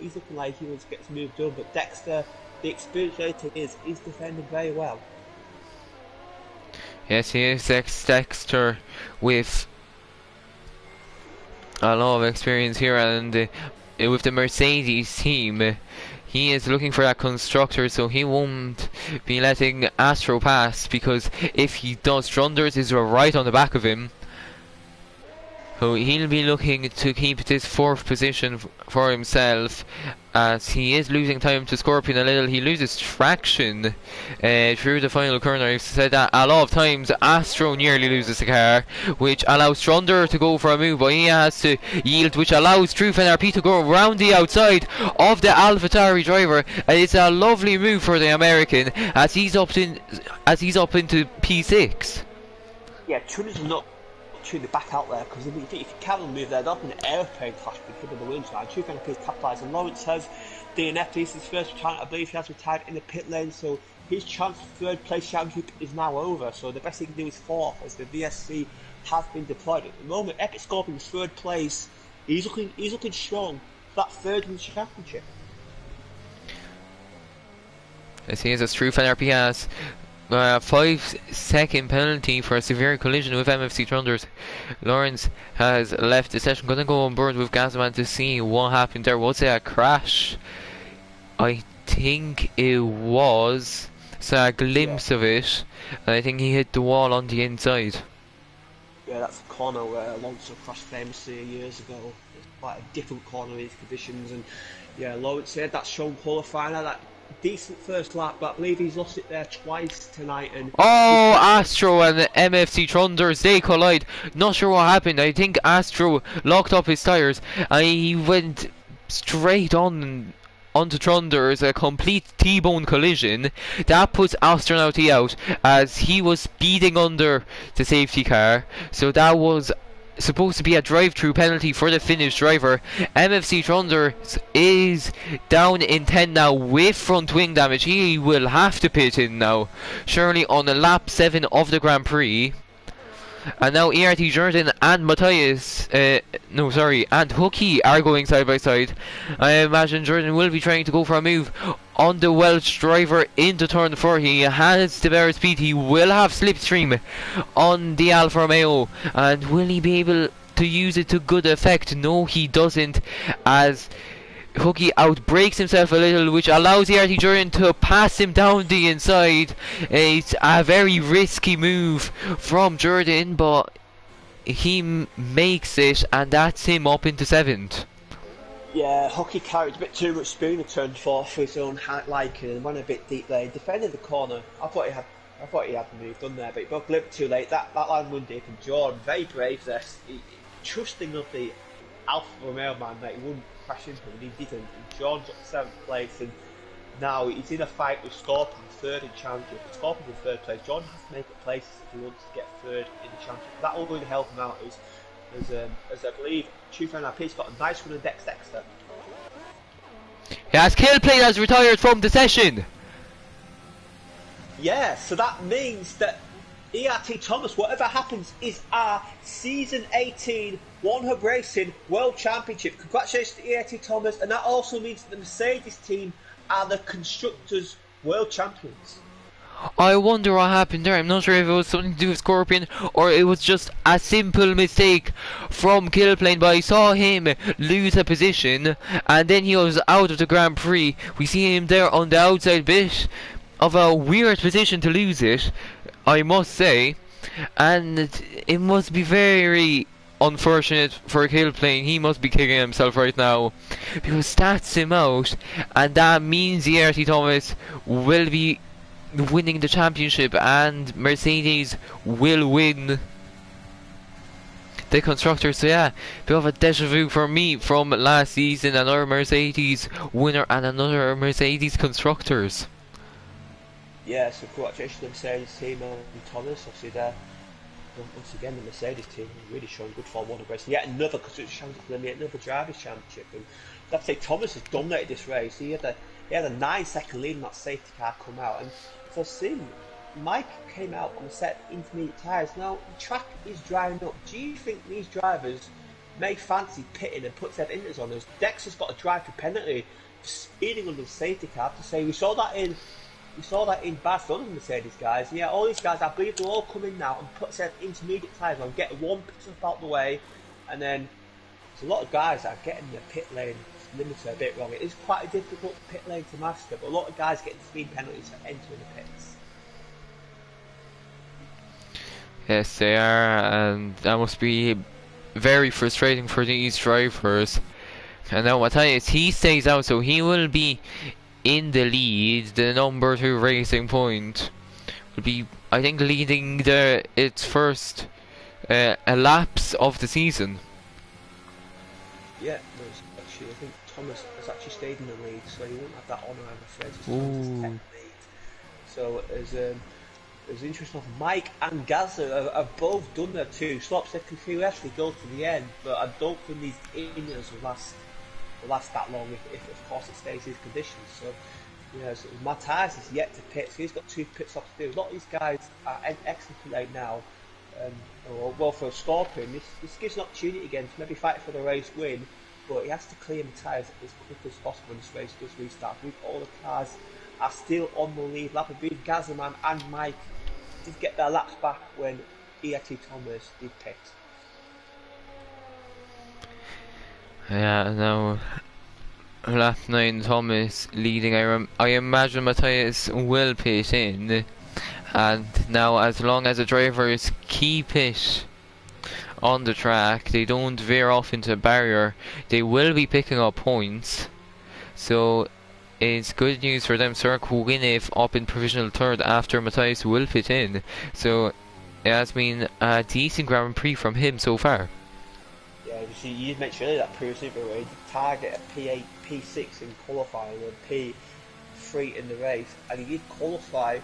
he wants to get his move done. But Dexter, the experience rating is defending very well. Yes, he is Dexter with a lot of experience here, and with the Mercedes team, he is looking for that constructor, so he won't be letting Astro pass, because if he does, Trunders is right on the back of him. So he'll be looking to keep this 4th position for himself, as he is losing time to Scorpion a little. He loses traction through the final corner. I've said that a lot of times. Astro nearly loses the car, which allows Trunder to go for a move, but he has to yield, which allows Truth NRP to go around the outside of the AlphaTauri driver. And it's a lovely move for the American as he's up into P6. Yeah, Trunder's not the back out there, because if you can't move there, they'll be an airplane crash between the Williams line. Truth NRP is capitalised, and Lawrence has DNF. This is his first retirement. I believe he has retired in the pit lane, so his chance for 3rd place championship is now over. So the best he can do is 4th, as the VSC has been deployed. At the moment, Epic Scorpion's 3rd place. He's looking strong for that 3rd in the championship. As he is, as Truth NRP has 5-second penalty for a severe collision with MFC Trunders. Lawrence has left the session. Gonna go on board with Gazman to see what happened there. Was it a crash? I think it was. Saw a glimpse of it, and I think he hit the wall on the inside. Yeah, that's a corner where Alonso crashed famously years ago. It's quite a different corner in these conditions, and yeah, Lawrence said that shown qualifying that decent first lap, but I believe he's lost it there twice tonight. And Astro and MFC Trunders, they collide. Not sure what happened. I think Astro locked up his tyres and he went straight on onto Trunders, a complete T-bone collision. That puts Astronauty out as he was speeding under the safety car, so that was supposed to be a drive-through penalty for the Finnish driver. MFC Trunders is down in 10 now with front wing damage. He will have to pit in now, surely on lap 7 of the Grand Prix. And now ERT Jordan and Matthias, and Hookie are going side by side. I imagine Jordan will be trying to go for a move on the Welsh driver into turn 4. He has the better speed. He will have slipstream on the Alfa Romeo, and will he be able to use it to good effect? No, he doesn't, as Hookie outbreaks himself a little, which allows ERT Jordan to pass him down the inside. It's a very risky move from Jordan, but he makes it, and that's him up into 7th. Yeah, Hookie carried a bit too much spoon in turn 4 for his own liking and went a bit deep there. He defended the corner. I thought he had the move done there, but he broke a little too late. That line went deep, and Jordan, very brave there, trusting of the Alfa Romeo man that he wouldn't crash into him, and he didn't. And John's up 7th place, and now he's in a fight with Scorpion, 3rd in championship. Scorpion's in 3rd place. John has to make a place if he wants to get 3rd in the championship. That will really help him out, as I believe Truth NRP's got a nice run of Dexter. Yes, Killplay has retired from the session. Yeah, so that means that ERT Thomas, whatever happens, is our Season 18 One Hub Racing World Championship. Congratulations to ERT Thomas, and that also means that the Mercedes team are the Constructors World Champions. I wonder what happened there. I'm not sure if it was something to do with Scorpion or it was just a simple mistake from Killplane, but I saw him lose a position and then he was out of the Grand Prix. We see him there on the outside bit of a weird position to lose it, I must say, and it must be very unfortunate for Killplane. He must be kicking himself right now because that's him out, and that means ERT Thomas will be winning the championship and Mercedes will win the constructors. So yeah, bit of a deja vu for me from last season. Another Mercedes winner and another Mercedes constructors. Yeah, so congratulations to the Mercedes team and Thomas. Obviously there, once again the Mercedes team really showing good form. One race, yet another constructors championship for them, yet another drivers championship. And I have to say Thomas has dominated this race. He had a 9-second lead in that safety car come out, and for Sim, Mike came out on the set intermediate tyres. Now the track is drying up. Do you think these drivers may fancy pitting and put their inters on us? Dexter's got a drive for penalty for speeding under the safety car. To say we saw that in Barcelona's Mercedes guys. Yeah, all these guys, I believe they'll all come in now and put their intermediate tyres on, get one pit stop out the way, and then there's a lot of guys that are getting the pit lane limiter a bit wrong. It is quite a difficult pit lane to master, but a lot of guys getting speed penalties for entering the pits. Yes, they are, and that must be very frustrating for these drivers. And now Matthias, he stays out, so he will be in the lead. The number 2 racing point will be, I think, leading its first elapse of the season. Yeah, no, actually, I think Thomas has actually stayed in the lead, so he won't have that honour, I'm afraid. It's Thomas' 10th lead. So as interesting enough, Mike and Gazza have both done their 2 stops. They can theoretically go to the end, but I don't think these inners will last that long if of course it stays these conditions. So yeah, so Matthias is yet to pit, so he's got 2 pit stops to do. A lot of these guys are excellent late now. Well, for a Scorpion, this gives an opportunity again to maybe fight for the race win, but he has to clear Matthias as quickly as possible when this race does restart. I believe all the cars are still on the lead lap. I believe Gazzaman and Mike did get their laps back when E.A.T. Thomas did pit. Yeah, now lap 9 Thomas leading. I imagine Matthias will pit in, and now as long as the drivers keep it on the track, they don't veer off into a barrier, they will be picking up points. So it's good news for them. Cirque will win if up in provisional 3rd after Matthias will pit in. So it has been a decent Grand Prix from him so far. Yeah, you see, you mentioned earlier that previously where he did target at P8, P6 in qualifying and P3 in the race, and he did qualify.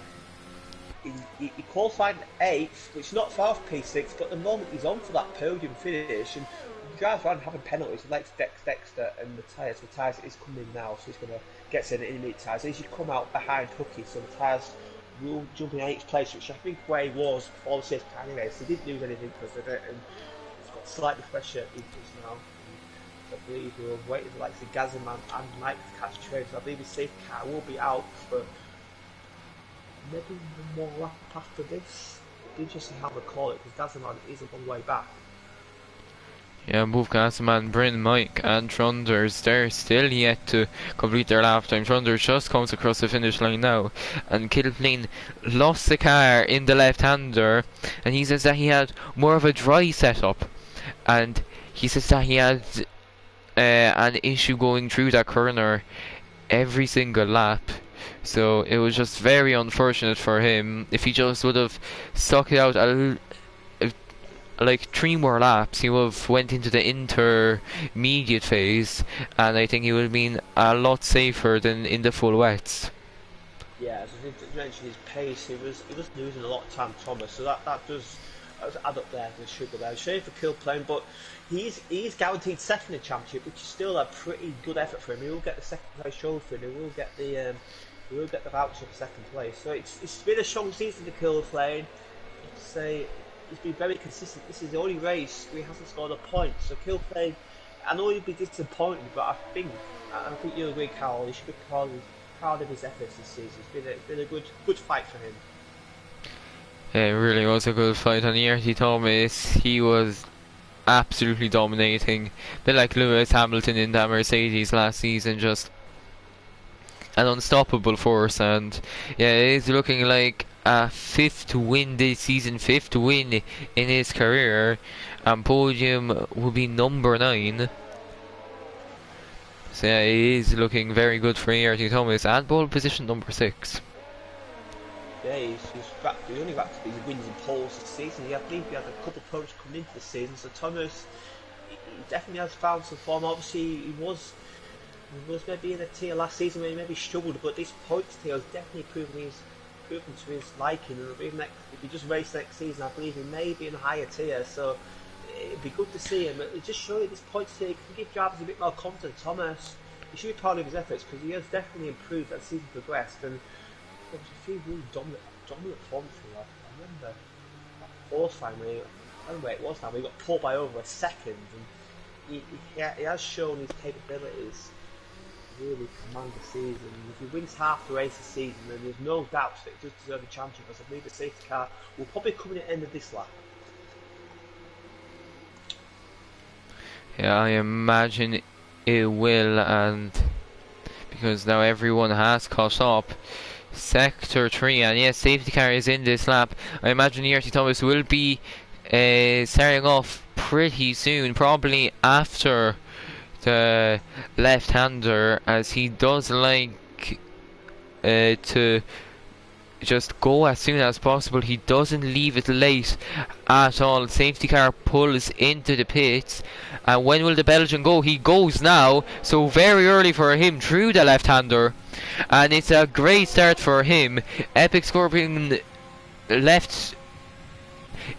He qualified 8th, which is not far off P6, but at the moment he's on for that podium finish, and he drives around having penalties. He likes Dexter and Matthias. Matthias is coming now, so he's going to get to the intermediate tyres. He should come out behind Hooky, so Matthias will jump in 8th place, which I think where he was before the safety car anyway, so he didn't lose anything because of it, and he's got slightly fresher influence now. And I believe we're waiting for like the Gazzaman and Mike to catch train, so I believe his safety car will be out for maybe one more lap after this. It'd be interesting how they call it, because Gazzaman is a long way back. Yeah, both Gazzaman, Bryn, Mike and Trunders, they're still yet to complete their lap time. Trunders just comes across the finish line now, and Kilplain lost the car in the left-hander, and he says that he had more of a dry setup, and he says that he had an issue going through that corner every single lap. So it was just very unfortunate for him. If he just would have stuck it out like 3 more laps, he would have went into the intermediate phase, and I think he would have been a lot safer than in the full wets. Yeah, as I mentioned, his pace, he was losing a lot of time, Thomas. So that does add up there. The sugar there. Shame for Kilplain, but he's guaranteed 2nd in the championship, which is still a pretty good effort for him. He will get the 2nd place trophy, and he will get the voucher for 2nd place. So it's been a strong season for Kilplain. I'd say he's been very consistent. This is the only race where he hasn't scored a point. So Kilplain, I know he'd be disappointed, but I think you'll agree, Carl. He should be proud of his efforts this season. It's been a good fight for him. Yeah, it really was a good fight, and E.A.T. Thomas, he was absolutely dominating. A bit like Lewis Hamilton in that Mercedes last season, just an unstoppable force. And yeah, it is looking like a 5th win this season, 5th win in his career, and podium will be number 9. So yeah, it is looking very good for E.A.T. Thomas, and pole position number 6. Yeah, he's only wrapped up his wins and poles this season. I believe he had a couple of points coming into the season, so Thomas, he definitely has found some form. Obviously, he was maybe in a tier last season where he maybe struggled, but this points tier has definitely proven to his liking. And if he just races next season, I believe he may be in a higher tier. So it'd be good to see him. It just shows you this points tier can give drivers a bit more confidence. Thomas, he should be proud of his efforts because he has definitely improved as the season progressed, and he feels really dominant performance from him. I remember that horse time where I don't know where it was now, but he got pulled by over a second, and he has shown his capabilities to really command the season. If he wins half the race this season, then there's no doubt that he does deserve a championship, because I believe the safety car will probably come in at the end of this lap. Yeah, I imagine it will, and because now everyone has caught up. Sector 3, and yes, safety car is in this lap. I imagine ERT Thomas will be starting off pretty soon, probably after the left-hander, as he does like to just go as soon as possible. He doesn't leave it late at all. Safety car pulls into the pits, and when will the Belgian go? He goes now, so very early for him through the left-hander, and it's a great start for him. Epic Scorpion left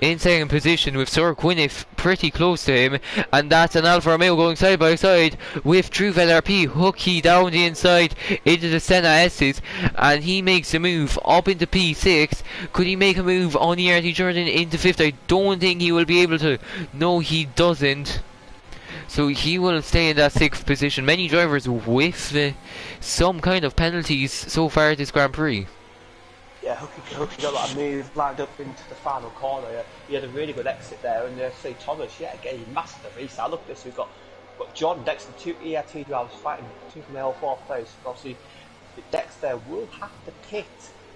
in second position with Sir Gwyneth pretty close to him, and that's an Alfa Romeo going side by side with True RP. Hooky down the inside into the Senna S's, and he makes a move up into P6. Could he make a move on ERT Jordan into 5th? I don't think he will be able to. No, he doesn't. So he will stay in that 6th position. Many drivers with some kind of penalties so far this Grand Prix. Yeah, Hooky got that move lined up into the final corner. He had a really good exit there, and say Thomas, yeah, again, he mastered the restart. Look at this, we've got John Dexter, 2 ERT drivers fighting 2 from the L4 place. Obviously, Dexter will have to pit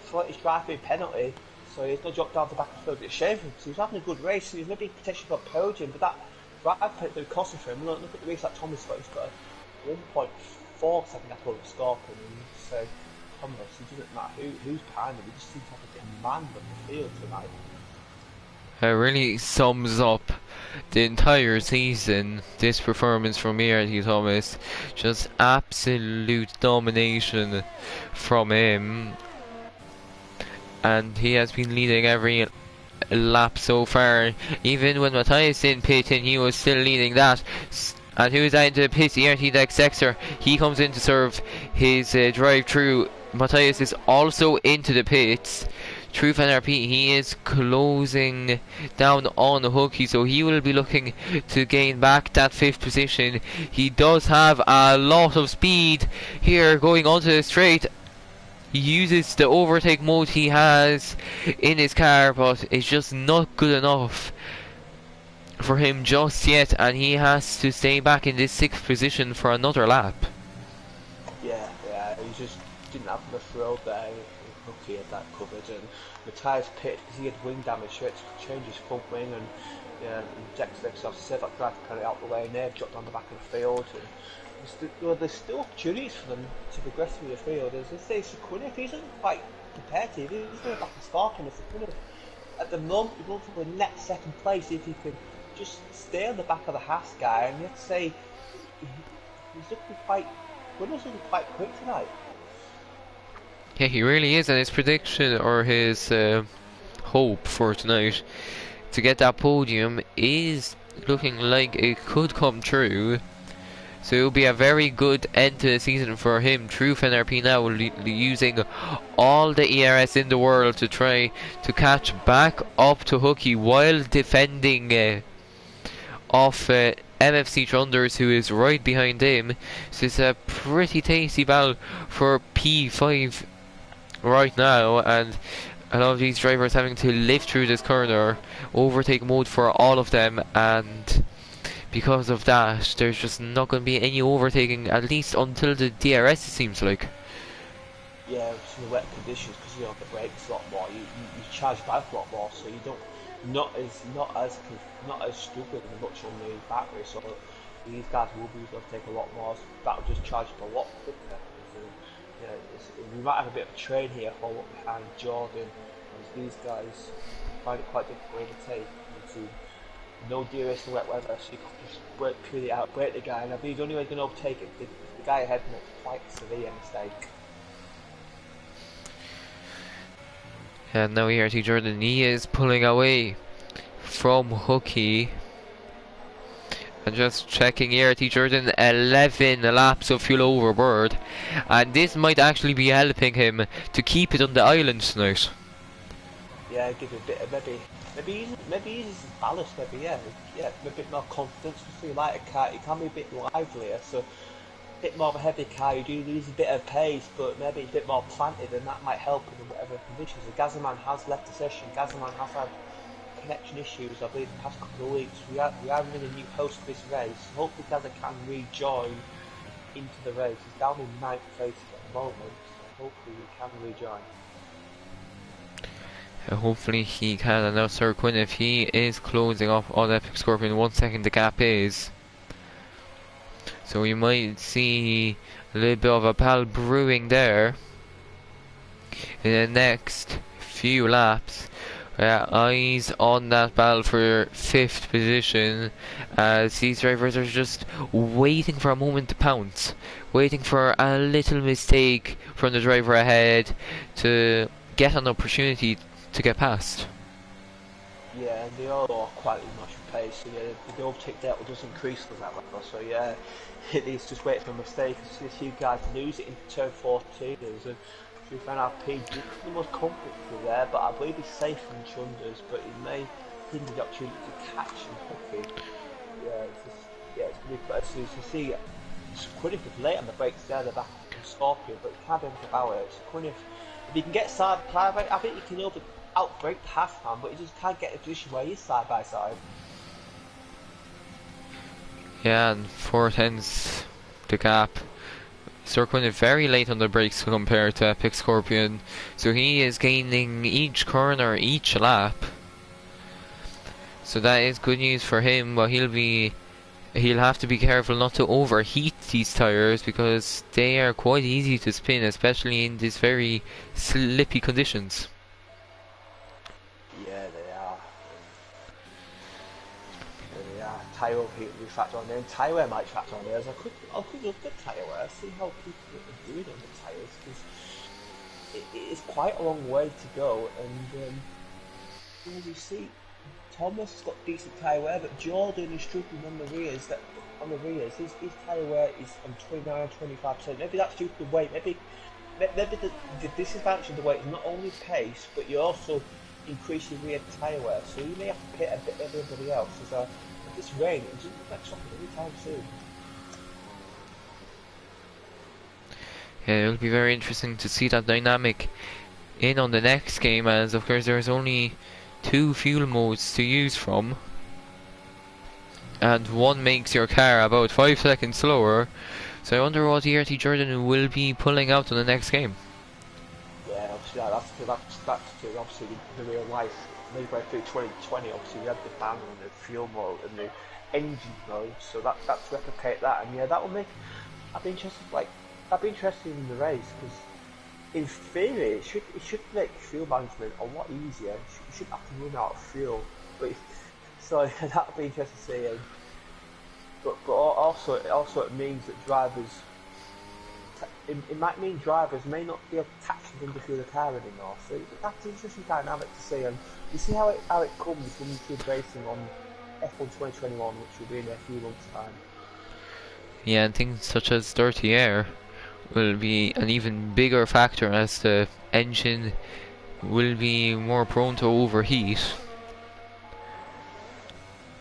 for his driving penalty, so he's not dropped down the back of the field. It's a shame for him because he was having a good race, and he's maybe potentially got podium, but that drive penalty would cost him for him. Look at the race that Thomas got. He's got a 1.4 second gap over Scorpion, and so Thomas, it doesn't matter who's behind him, he just seems to have a command of the field tonight. It really sums up the entire season, this performance from ERT Thomas. Just absolute domination from him, and he has been leading every lap so far. Even when Matthias didn't pit in, he was still leading that. And who is that into the pits? ERT Dexter. He comes in to serve his drive through. Matthias is also into the pits. True RP, he is closing down on Hooky, so he will be looking to gain back that 5th position. He does have a lot of speed here going onto the straight. He uses the overtake mode he has in his car, but it's just not good enough for him just yet, and he has to stay back in this 6th position for another lap. Yeah, he just didn't have enough road there. Hooky had that covered, and Matthias pit because he had wing damage, so he had to change his front wing, and Dexter obviously saved that drive kind of out the way, and they've dropped on the back of the field. And there's still opportunities for them to progress through the field. As I say, Saquinif, he isn't quite competitive. He's going back to Scorpion. At the moment, he's going for the net 2nd place if he can just stay on the back of the Haas guy, and let's say he's looking quite quick tonight. Yeah, he really is, and his prediction or his hope for tonight to get that podium is looking like it could come true. So it will be a very good end to the season for him. True RP now using all the ERS in the world to try to catch back up to Hooky while defending off MFC Thunders, who is right behind him. So it's a pretty tasty battle for P5 right now, and a lot of these drivers having to lift through this corner, overtake mode for all of them, and because of that there's just not going to be any overtaking, at least until the DRS, it seems like. Yeah, it's in the wet conditions, because you have the brakes a lot more, you charge back a lot more, so you don't not as stupid and much on the battery, so these guys will be able to take a lot more, that will just charge them a lot quicker. We might have a bit of a train here for what behind Jordan, as these guys find it quite difficult to overtake. No DRS in wet weather, so you can just work purely out, break the guy, and I believe the only way you can overtake it, the guy ahead makes quite a severe mistake. And now ERT Jordan, he is pulling away from Hooky. And just checking ERT Jordan, 11 laps of fuel overboard, and this might actually be helping him to keep it on the island tonight. Yeah, give it a bit of maybe ease his ballast, maybe a bit more confidence. Because you like a car, it can be a bit livelier, so a bit more of a heavy car, you do lose a bit of pace, but maybe it's a bit more planted, and that might help in whatever conditions. The Gazzaman has left the session. Gazzaman has had connection issues, I believe, the past couple of weeks. We are running a new host for this race. Hopefully, Gazza can rejoin into the race. He's down in ninth place at the moment, so hopefully he can rejoin. Hopefully he can, and now Sir Quinn, if he is closing off on Epic Scorpion, 1 second the gap is. So we might see a little bit of a battle brewing there in the next few laps. Eyes on that battle for 5th position, as these drivers are just waiting for a moment to pounce, waiting for a little mistake from the driver ahead to get an opportunity to get past. Yeah, and they all are quite much pace, so yeah, the overtake delta does increase to that level, so yeah, it is just waiting for a mistake. I see a few guys lose it in turn 14, and we found out PG the most confident through there, but I believe he's safe from Chunders, but he may hinder the opportunity to catch and hook it. It's going to be quite as you see. Quinnif is late on the brakes there, the back of Scorpion, but he can't do anything about it. So Quinnif, if he can get side by side, I think he can outbrake the half man, but he just can't get a position where he's side by side. Yeah, and 4/10 the gap. Sir Quinn is very late on the brakes compared to Epic Scorpion, so he is gaining each corner, each lap. So that is good news for him, but he'll have to be careful not to overheat these tires, because they are quite easy to spin, especially in these very slippy conditions. Yeah, they are. Tyre overheat will factor on there, and tyre wear might factor on there. So I'll quick look at tyre wear, see how people are doing on the tyres, because it is quite a long way to go. And you see, Thomas has got decent tyre wear, but Jordan is struggling on the rears. His tyre wear is on 29-25%. Maybe that's due to the weight. Maybe the disadvantage of the weight is not only pace, but you're also increasing rear tyre wear. So you may have to pit a bit of everybody else. This rain, it doesn't look like stopping anytime soon. Yeah, it'll be very interesting to see that dynamic in on the next game, as of course there's only 2 fuel modes to use from, and one makes your car about 5 seconds slower. So I wonder what ERT Jordan will be pulling out in the next game. Yeah, obviously that's obviously the real life. Midway through 2020, obviously we had the ban and the fuel mode and the engine mode, so that's replicate that, and yeah, that will make. I'd be interested in the race, because in theory it should make fuel management a lot easier. You shouldn't have to run out of fuel, so that'll be interesting to see. But also it means that drivers. It might mean drivers may not be able to catch and under through the car anymore. So that's an interesting dynamic to see, and you see how it comes when you keep racing on F1 2021, which will be in a few months' time. Yeah, and things such as dirty air will be an even bigger factor, as the engine will be more prone to overheat.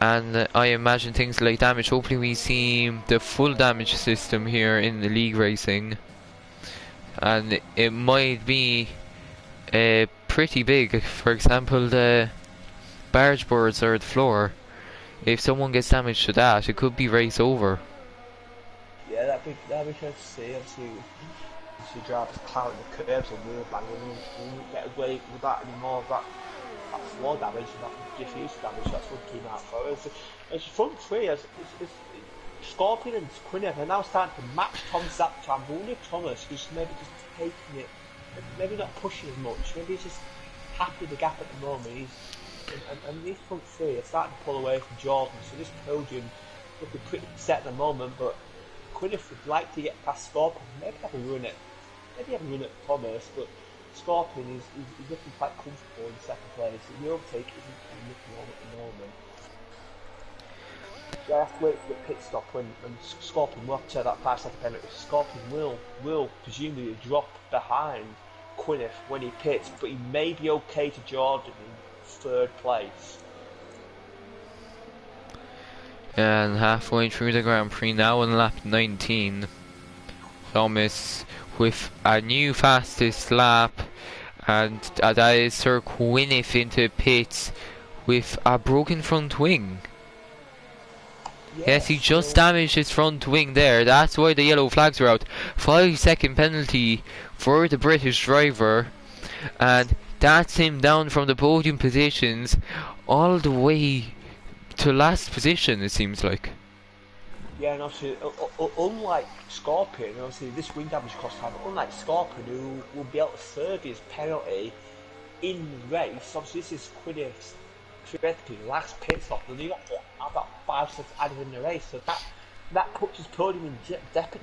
And I imagine things like damage. Hopefully we see the full damage system here in the league racing, and it might be pretty big. For example, the barge boards or the floor. If someone gets damage to that, it could be race over. Yeah, that'd be interesting to see. Obviously drivers clouting the curbs and wheel banging, we won't get away with that anymore. That floor damage and that diffuse damage, that's what came out for us. As front three, as Scorpion and Quinnef are now starting to match Tom's that time. But only Thomas is maybe just taking it, maybe not pushing as much. Maybe he's just happy with the gap at the moment. And these front three are starting to pull away from Jordan. So this podium looking pretty set at the moment. But Quinnef would like to get past Scorpion. Maybe have a run at Thomas, but Scorpion is looking quite comfortable in second place. The overtake isn't looking on at the moment. Yeah, I have to wait for the pit stop when Scorpion will have to that 5 second penalty. Scorpion will presumably drop behind Quinneth when he pits, but he may be okay to Jordan in third place. And halfway through the Grand Prix now on lap 19, Thomas with a new fastest lap, and that is Sir Quinneth into pits with a broken front wing. Yes, he just damaged his front wing there. That's why the yellow flags were out. 5-second penalty for the British driver, and that's him down from the podium positions all the way to last position, it seems like. Yeah, and obviously, unlike Scorpion, obviously this wing damage cost time, but unlike Scorpion, who will be able to serve his penalty in the race, obviously this is Quinneth's theoretically last pit stop, and you got about 5 seconds added in the race, so that puts his podium in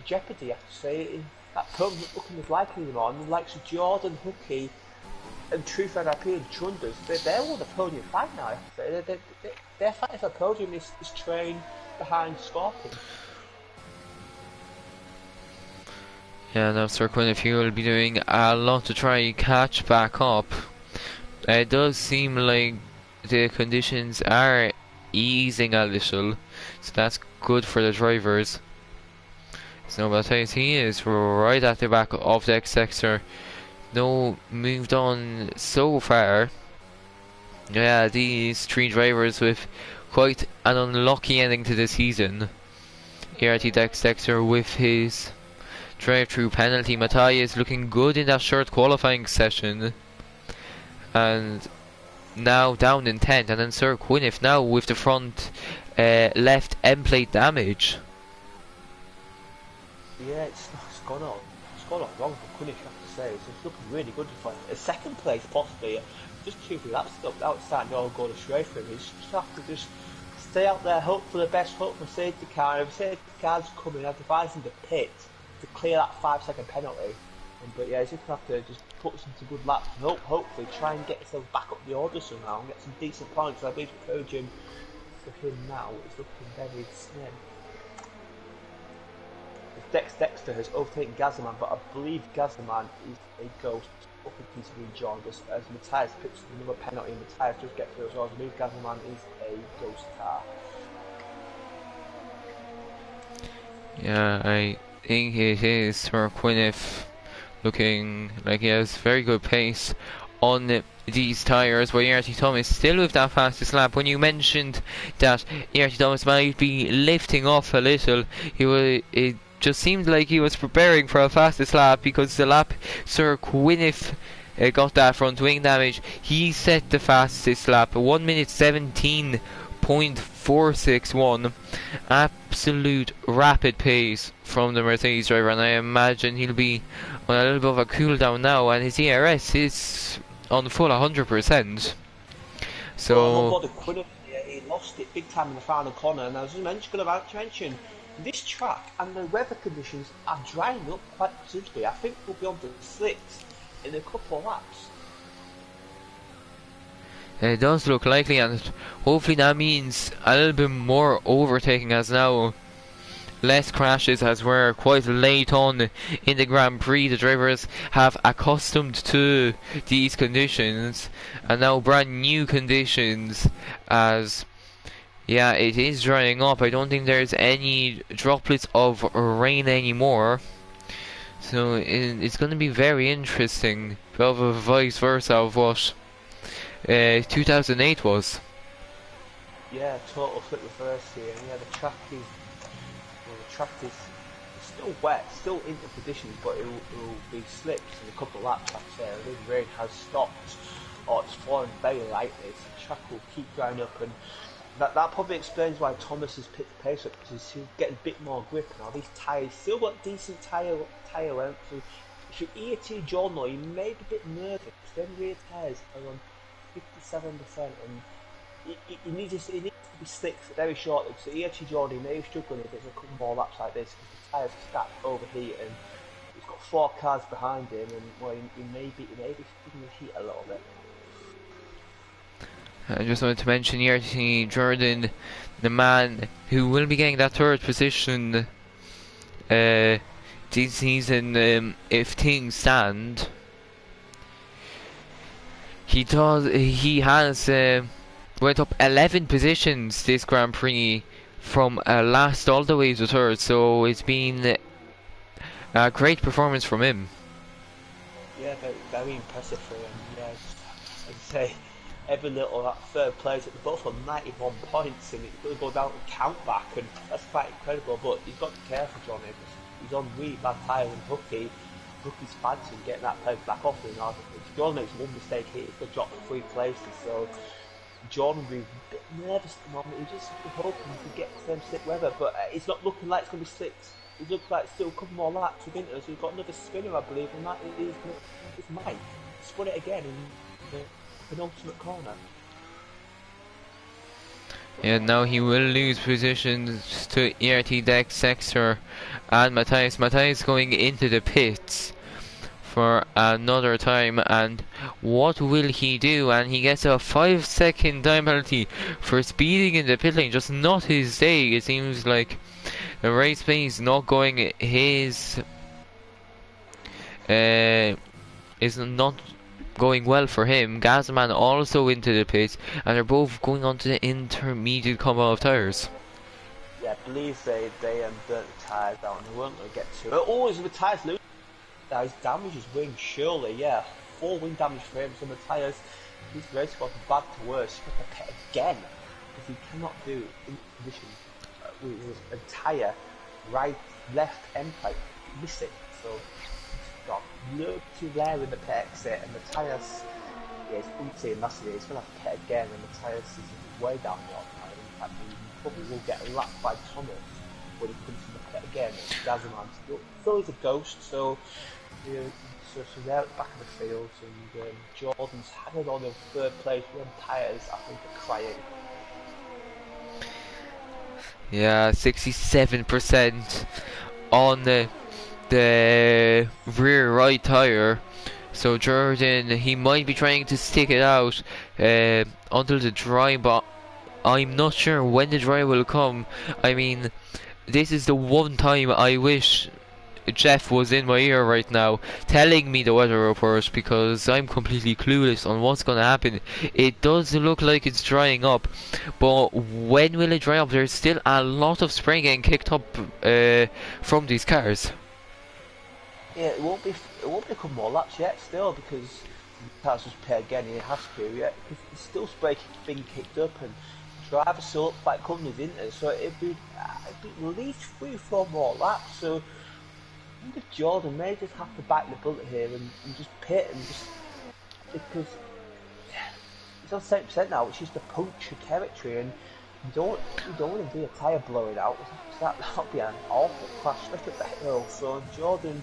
jeopardy, I have to say. That podium isn't looking as likely anymore, and the likes of Jordan, Hookie, and Truth RIP and Chunders, they're all the podium fight now, I have to say. They're fighting for the podium, this train behind Scorpion. Yeah, now Sir Quinneth will be doing a lot to try and catch back up. It does seem like the conditions are easing a little, so that's good for the drivers. So Matthias, he is right at the back of the X sector. No, moved on so far. Yeah, these three drivers with quite an unlucky ending to the season. ERT Dex Dexter with his drive-through penalty. Matthias looking good in that short qualifying session, and now down in 10th, and then Sir Quinneth now with the front left end plate damage. Yeah, it's gone on wrong for Quinneth, I have to say. It's looking really good for a second place, possibly. Just 2-3 laps out starting to all go astray for him. He's just have to just stay out there, hope for the best, hope for safety car. If safety car's coming, I've advised him to pit to clear that 5-second penalty. But yeah, he's just going to have to just put some good laps and hopefully try and get himself back up the order somehow and get some decent points. I believe the podium for him now is looking very slim. Dexter has overtaken Gazzaman, but I believe Gazzaman is a ghost. I think he's rejoined us as Matthias picks up another penalty, and Matthias just gets through as well. I believe Gazzaman is a ghost car. Yeah, I think it is Sir Quinneth looking like he has very good pace on these tyres, but ERT Thomas still with that fastest lap. When you mentioned that ERT Thomas might be lifting off a little, it just seemed like he was preparing for a fastest lap, because the lap Sir Quinneth got that front wing damage, he set the fastest lap, 1:17.461. Absolute rapid pace from the Mercedes driver, and I imagine he'll be on a little bit of a cool down now, and his ERS is on full 100%. So he lost it big time in the final corner, and I was just about to mention this track and the weather conditions are drying up quite considerably. I think we'll be on the slicks in a couple of laps. It does look likely, and hopefully that means a little bit more overtaking, as now less crashes, as we're quite late on in the Grand Prix. The drivers have accustomed to these conditions, and now brand new conditions, as yeah, it is drying up. I don't think there's any droplets of rain anymore, so it's going to be very interesting, of a vice versa of what 2008 was. Yeah, total flip reverse here. And yeah, the track is still wet, still into conditions, but it will be slips in a couple of laps. Like I say, the rain has stopped, or it's fallen very lightly. So the track will keep drying up, and that probably explains why Thomas has picked the pace up, because he's getting a bit more grip now. These tyres still got decent tyre length. So if you're EAT Jordan, you may be a bit nervous, because them rear tyres are on 57%, and he needs to be slick very shortly. So EAT Jordan may be struggling if there's a couple more laps like this, because the tyres start overheating, and he's got 4 cars behind him, and well, he may be struggling to heat a little bit. I just wanted to mention here to Jordan, the man who will be getting that third position this season, if things stand. He does. He has went up 11 positions this Grand Prix from last all the way to third. So it's been a great performance from him. Yeah, very, very impressive for him. Yeah, just, like I say, every little that third place, they're both on 91 points, and it's going to go down to count back, and that's quite incredible. But you've got to be careful, Johnny, because he's on really bad tyres, and Hookie's fancy getting that place back off. You know, if Jordan makes one mistake here, he's going to drop 3 places. So Jordan will be a bit nervous at the moment. He's just hoping to get the same slick weather, but it's not looking like it's going to be slicks. It looks like still a couple more laps with Inter, so we've got another spinner, I believe, and that is Mike. Spun it again in the penultimate corner. Yeah, now he will lose positions to ERT Dex, Sexter, and Matthias. Matthias going into the pits for another time, and what will he do? And he gets a 5-second time penalty for speeding in the pit lane. Just not his day. It seems like the race pace not going his is not going well for him. Gazman also into the pits, and they're both going on to the intermediate combo of tyres. Yeah, I believe they burnt the tyres down. They weren't going to get to it. Oh, is the tyres loose? His damage his wing, surely. Yeah, 4 wing damage for him. So the tyres, his race got from bad to worse. He's got to pit again because he cannot do in conditions with a tyre right, left end plate missing. So he's got no to there in the pit exit, and the tyres, yeah, it's umpteen massively. He's going to have to pit again, and the tyres is way down the outside. In fact, he probably will get lapped by Thomas when he comes to the pit again. Gazman still is a ghost, so yeah, so they're at the back of the field, and Jordan's hanging on in 3rd place with tyres, I think, are crying. Yeah, 67% on the rear right tyre. So Jordan, he might be trying to stick it out until the dry, but I'm not sure when the dry will come. I mean, this is the one time I wish Jeff was in my ear right now telling me the weather report, because I'm completely clueless on what's going to happen. It does look like it's drying up, but when will it dry up? There's still a lot of spray getting kicked up from these cars. Yeah, it won't be a couple more laps yet still, because cars just pit again, he has to, yeah, because it's still spray being kicked up, and drivers still up like companies in there, so it'd be at least 3-4 more laps. So I think Jordan may just have to bite the bullet here and just pit, and just because he's on 70% now, which is the puncture territory, and you don't want to be a tyre blowing out. That would be an awful crash, especially up the hill. So Jordan,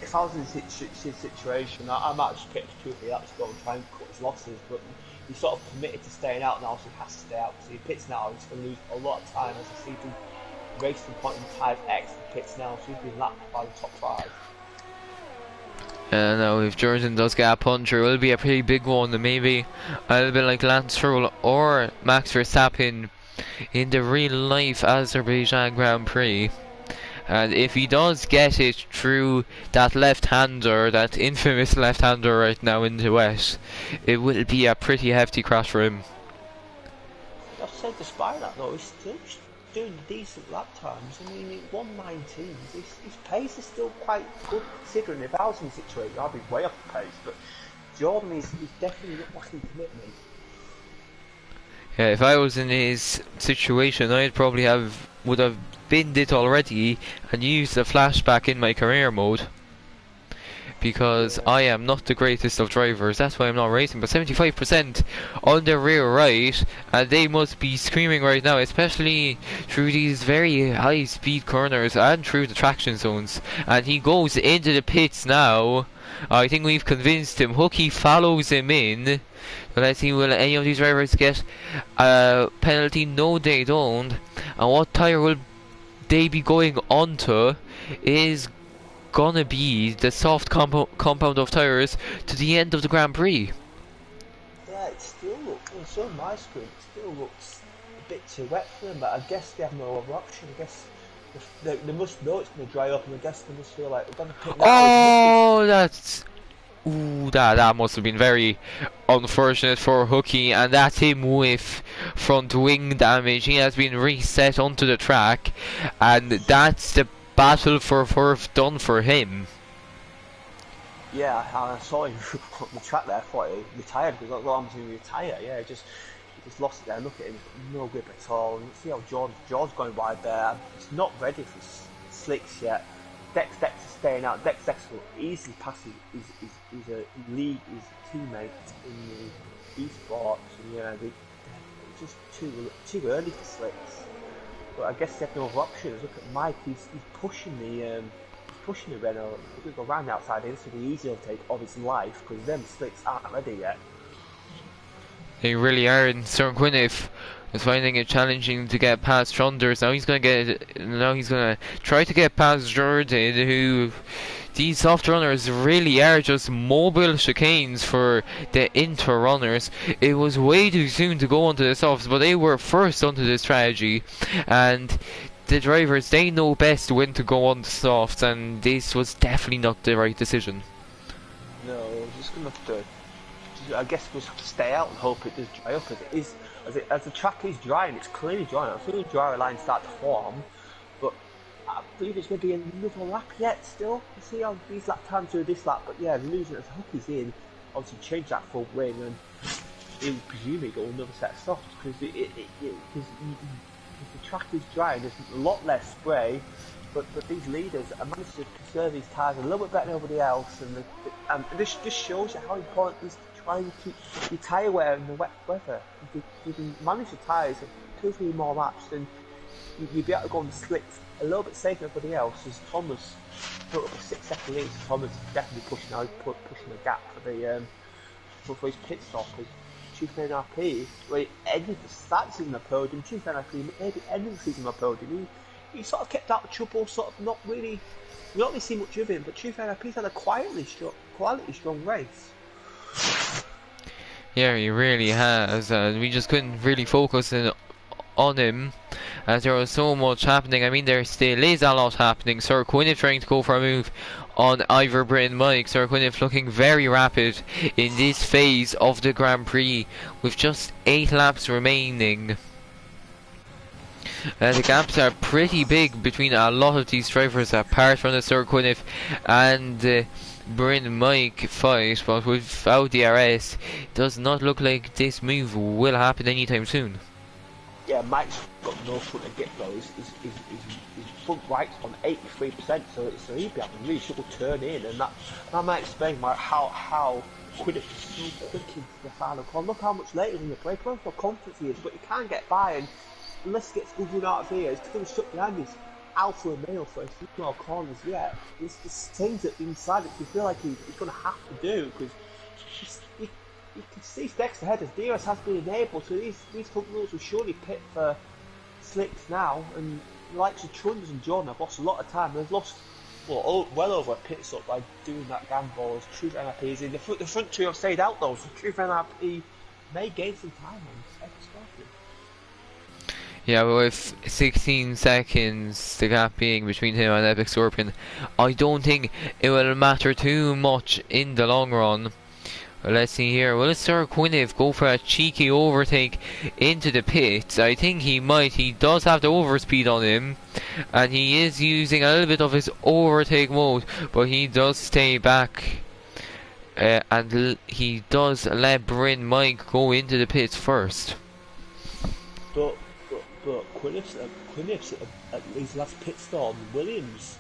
if I was in his situation, I might just pit for 2-3 laps to go and try and cut his losses, but he's sort of committed to staying out now, so he has to stay out. So he pits now, he's going to lose a lot of time, as I see him racing point in tyres X pits now, so he's been lapped by the top 5. Now if Jordan does get a puncture, it will be a pretty big one, and maybe a little bit like Lance Stroll or Max Verstappen in the real life Azerbaijan Grand Prix. And if he does get it through that left-hander, that infamous left-hander right now in the wet, it will be a pretty hefty crash for him. I've said despite that though, he's still doing decent lap times. I mean, 1:19. His pace is still quite good considering. If I was in the situation, I'd be way off the pace. But Jordan is definitely lacking commitment. Yeah, if I was in his situation, I'd probably would have binned it already and used the flashback in my career mode, because I am not the greatest of drivers. That's why I'm not racing. But 75% on the rear right, and they must be screaming right now, especially through these very high speed corners and through the traction zones. And he goes into the pits now. I think we've convinced him. Hookie follows him in. But let's see, will any of these drivers get a penalty? No, they don't. And what tyre will they be going onto is gonna be the soft compound of tyres to the end of the Grand Prix. Yeah, it still looks, well, so on my screen, it still looks a bit too wet for them, but I guess they have no other option. I guess they must know it's going to dry up, and I guess they must feel like they're going to pick now. Oh, that's Ooh, that must have been very unfortunate for Hooky, and that's him with front wing damage. He has been reset onto the track, and that's the battle for fourth done for him. Yeah, I saw him on the track there. I thought he retired because that's what happens when you retire. Yeah, he just lost it there. Look at him, no grip at all. And see how George going wide there. He's not ready for slicks yet. Dex is staying out. Dex will easily pass his teammate in the esports. And yeah, it's just too early for slicks. But I guess they have no other options. Look at Mike. He's pushing the Renault. He's going to go round the outside in, so the easy overtake of his life, because them slicks aren't ready yet. They really are, and Sir Gwyneth is finding it challenging to get past Trunders. Now he's gonna try to get past Jordan, who these soft runners really are just mobile chicanes for the inter runners. It was way too soon to go onto the softs, but they were first onto the strategy, and the drivers, they know best when to go on the softs, and this was definitely not the right decision. No, we're just going to have to. I guess we'll just have to stay out and hope it does dry up. As it is, as the track is drying, it's clearly drying. I feel the dry lines start to form, but I believe it's going to be another lap yet. Still, you see how these lap times do this lap, but yeah, losing as Hookie's in, obviously change that full wing, and he'll presumably go another set of softs because the track is dry, there's a lot less spray, but these leaders are managed to conserve these tyres a little bit better than everybody else, and this just shows you how important it is to try and keep your tyre wear in the wet weather. If you can manage the tyres for 2 or 3 more laps, then you'll be able to go on the slicks a little bit safer than everybody else. As Thomas put up a 6-second lead, so Thomas is definitely pushing the gap for his pit stop. Chief NRP, where he ended the stats in the podium. Chief NRP maybe ended the season on the podium. He sort of kept out of trouble, sort of not really. We don't really see much of him, but Chief NRP's had a quietly strong race. Yeah, he really has, and we just couldn't really focus on him as there was so much happening. I mean, there still is a lot happening. Sir Gwyneth trying to go for a move on Ivor Bryn Mike. Sir Gwyneth looking very rapid in this phase of the Grand Prix with just 8 laps remaining. The gaps are pretty big between a lot of these drivers apart from the Sir Gwyneth and Bryn Mike fight, but without the RS, it does not look like this move will happen anytime soon. Yeah, Mike's got no front to get though. His front right's on 83%, so he'd be able to really struggle to turn in, and that might explain how Quidditch is so quick into the final corner. Look how much later in the break, look how confident he is, but he can't get by, and unless he gets good run out of here, he's still stuck behind his alpha male for a few more corners yet. There's things that inside that you feel like he's going to have to do, because you can see Dex ahead as DRS has been enabled, so these front rules will surely pit for slicks now, and the likes of Trunders and John have lost a lot of time. They've lost well over a pit stop by doing that gamble. As Truth NRP is in the front two have stayed out though, so Truth NRP may gain some time on Epic Scorpion. Yeah, but with 16 seconds the gap being between him and Epic Scorpion, I don't think it will matter too much in the long run. Let's see here. Will Sir Gwyneth go for a cheeky overtake into the pits? I think he might. He does have the overspeed on him, and he is using a little bit of his overtake mode, but he does stay back, and he does let Bryn Mike go into the pits first. But Gwyneth's at his last pit stop. Williams,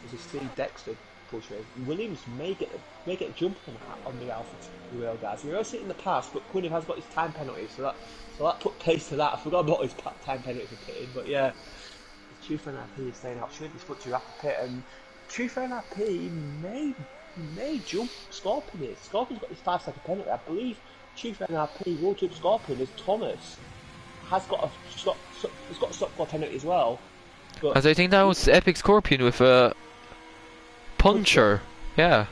as you see Dexter pushing, Williams may get a jump on the Alpha Rail guys. We've already seen it in the past, but Gwyneth has got his time penalty, so that put pace to that. I forgot about his time penalty for pitting, but yeah, Chief NRP is staying out. Should his foot too after pit, and Chief NRP may jump Scorpion here. Scorpion's got his 5-second penalty. I believe Chief NRP will jump Scorpion as Thomas has got a stop-go penalty as well. But as I think that was Epic Scorpion with a puncher. Yeah.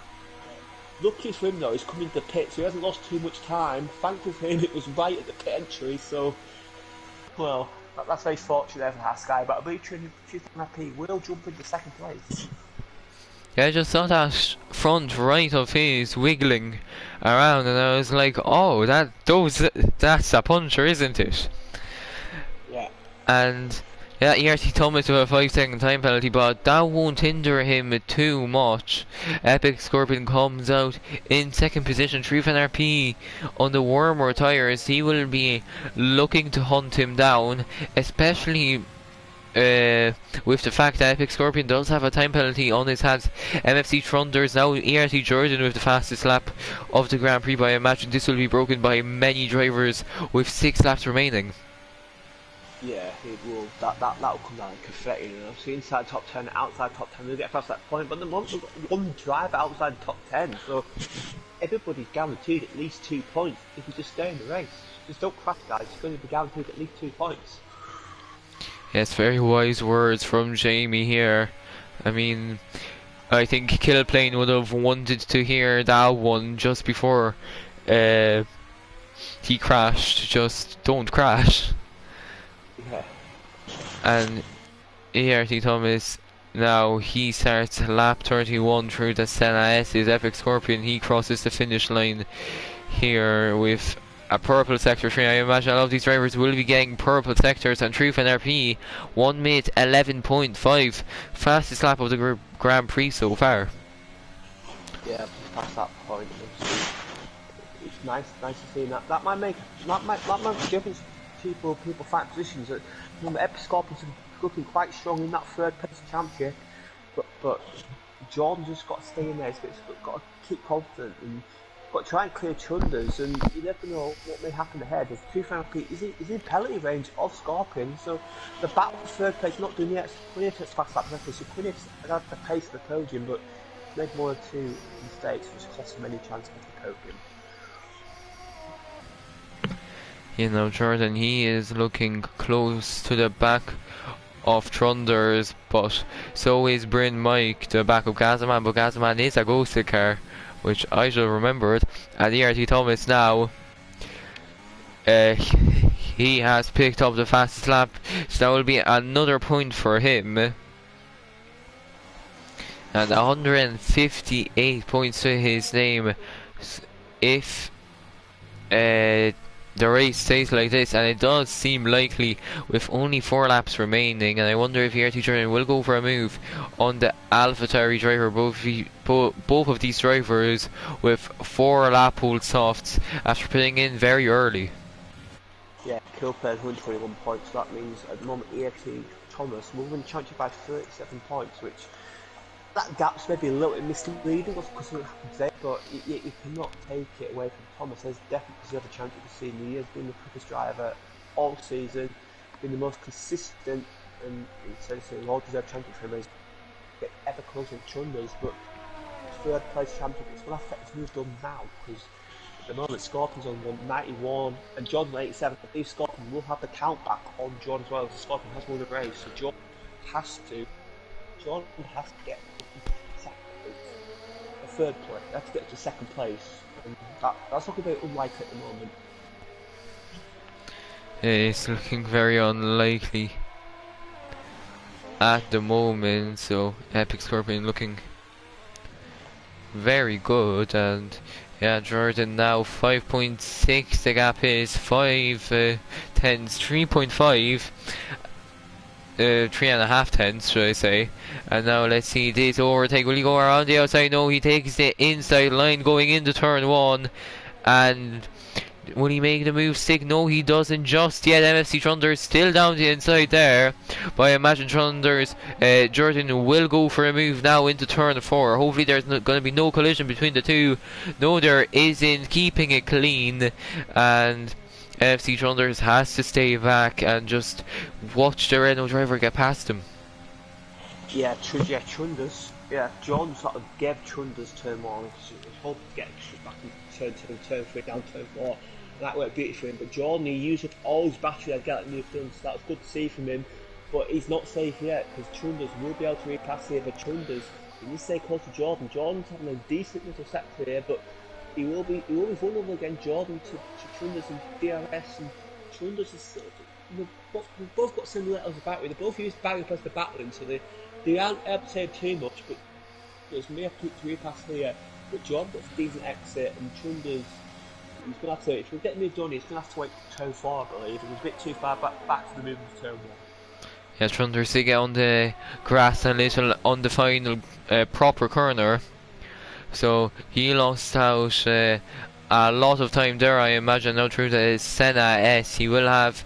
Lucky for him though, he's coming to the pit, so he hasn't lost too much time. Thankfully for him, it was right at the pit entry, so well, that's very fortunate there for Haskai. But I believe Chief NRP will jump into second place. Yeah, I just saw that front right of his wiggling around, and I was like, "Oh, that's a puncher, isn't it?" Yeah. And yeah, ERT Thomas with a 5 second time penalty, but that won't hinder him too much. Epic Scorpion comes out in second position. Van RP on the warmer tyres. He will be looking to hunt him down, especially with the fact that Epic Scorpion does have a time penalty on his hands. MFC Trunders now ERT Jordan with the fastest lap of the Grand Prix, but I imagine this will be broken by many drivers with 6 laps remaining. Yeah, it will. That'll come down like confetti, you know. So inside top 10, outside top 10, we'll get past that point. But the moment we've got one driver outside the top 10, so everybody's guaranteed at least 2 points if you just stay in the race. Just don't crash, guys. You're going to be guaranteed at least 2 points. Yes, very wise words from Jamie here. I mean, I think Killplane would have wanted to hear that one just before he crashed. Just don't crash. Yeah. And ERT Thomas now he starts lap 31 through the Senna S's Epic Scorpion. He crosses the finish line here with a purple sector 3. I imagine a lot of these drivers will be getting purple sectors, and Van RP 1 minute 11.5, fastest lap of the Grand Prix so far. Yeah, past that point, it's nice to see that. That might make a difference. People fight positions. That Epic Scorpions are looking quite strong in that third place championship, but Jordan's just got to stay in there. He's got to keep confident and got to try and clear Chunders, and you never know what may happen ahead. As P is in penalty range of Scorpion, so the battle for third place not doing yet. Quinniff's fast lap record, so Quinniff's got the pace of the podium, but made 1 or 2 mistakes which cost him any chance of the podium. You know, Jordan, he is looking close to the back of Trunders, but so is Bryn Mike, the back of Gazaman, but Gazaman is a ghosted car, which I should have remembered. And ERT Thomas now, he has picked up the fastest lap, so that will be another point for him. And 158 points to his name if the race stays like this, and it does seem likely with only 4 laps remaining. And I wonder if ERT Jordan will go for a move on the AlphaTauri driver. Both of these drivers with 4 lap hold softs after putting in very early. Yeah, Killplane 121 points. So that means at the moment ERT Thomas will win the championship by 37 points, which that gap's maybe a little bit misleading because of what happened today, but you cannot take it away from Thomas. There's definitely deserved a champion this season. He has been the quickest driver all season, been the most consistent, and essentially an all-deserved champion for him. He's get ever closer to Chunders, but third place champion, it's going to affect his move done now, because at the moment Scorpion's on 191 and Jordan 87. I believe Scorpion will have the count back on Jordan as well, so Scorpion has won the race, so Jordan has to get a third place. They have to get to second place, and that's looking very unlikely at the moment. It's looking very unlikely at the moment, so Epic Scorpion looking very good. And yeah, Jordan now 5.6, the gap is 5 tenths, 3.5 3.5 tenths, should I say. And now let's see this overtake. Will he go around the outside? No, he takes the inside line going into turn 1. And will he make the move stick? No, he doesn't just yet. MFC Trunders still down the inside there. But I imagine Trunders, Jordan will go for a move now into turn 4. Hopefully there's going to be no collision between the two. No, there isn't, keeping it clean. And NFC Trunders has to stay back and just watch the Renault driver get past him. Yeah, Trunders. Yeah, John sort of gave Trunders turn 1. He hoped to get back in turn 3, down turn 4. And that worked beautifully for him. But Jordan, he used up all his battery to get new films, so that was good to see from him. But he's not safe yet, because Trunders will be able to repass here. But Trunders, he needs to stay close to Jordan. Jordan's having a decent little sector here, but he will be vulnerable against Jordan to Trunders and DRS, and Trunders is sort of, they've both got similar levels of battery. They both use battery plus the battling, so they aren't able to save too much, but Chunder's may have put 3 past here, but Jordan gets a decent exit, and Chunder's he's gonna have to, if we get mid done, he's gonna have to wait turn 4, I believe. He was a bit too far back for the movement of turn 1. Yeah, Trunders to get on the grass a little on the final proper corner. So he lost out a lot of time there, I imagine. Now through the Senna S, he will have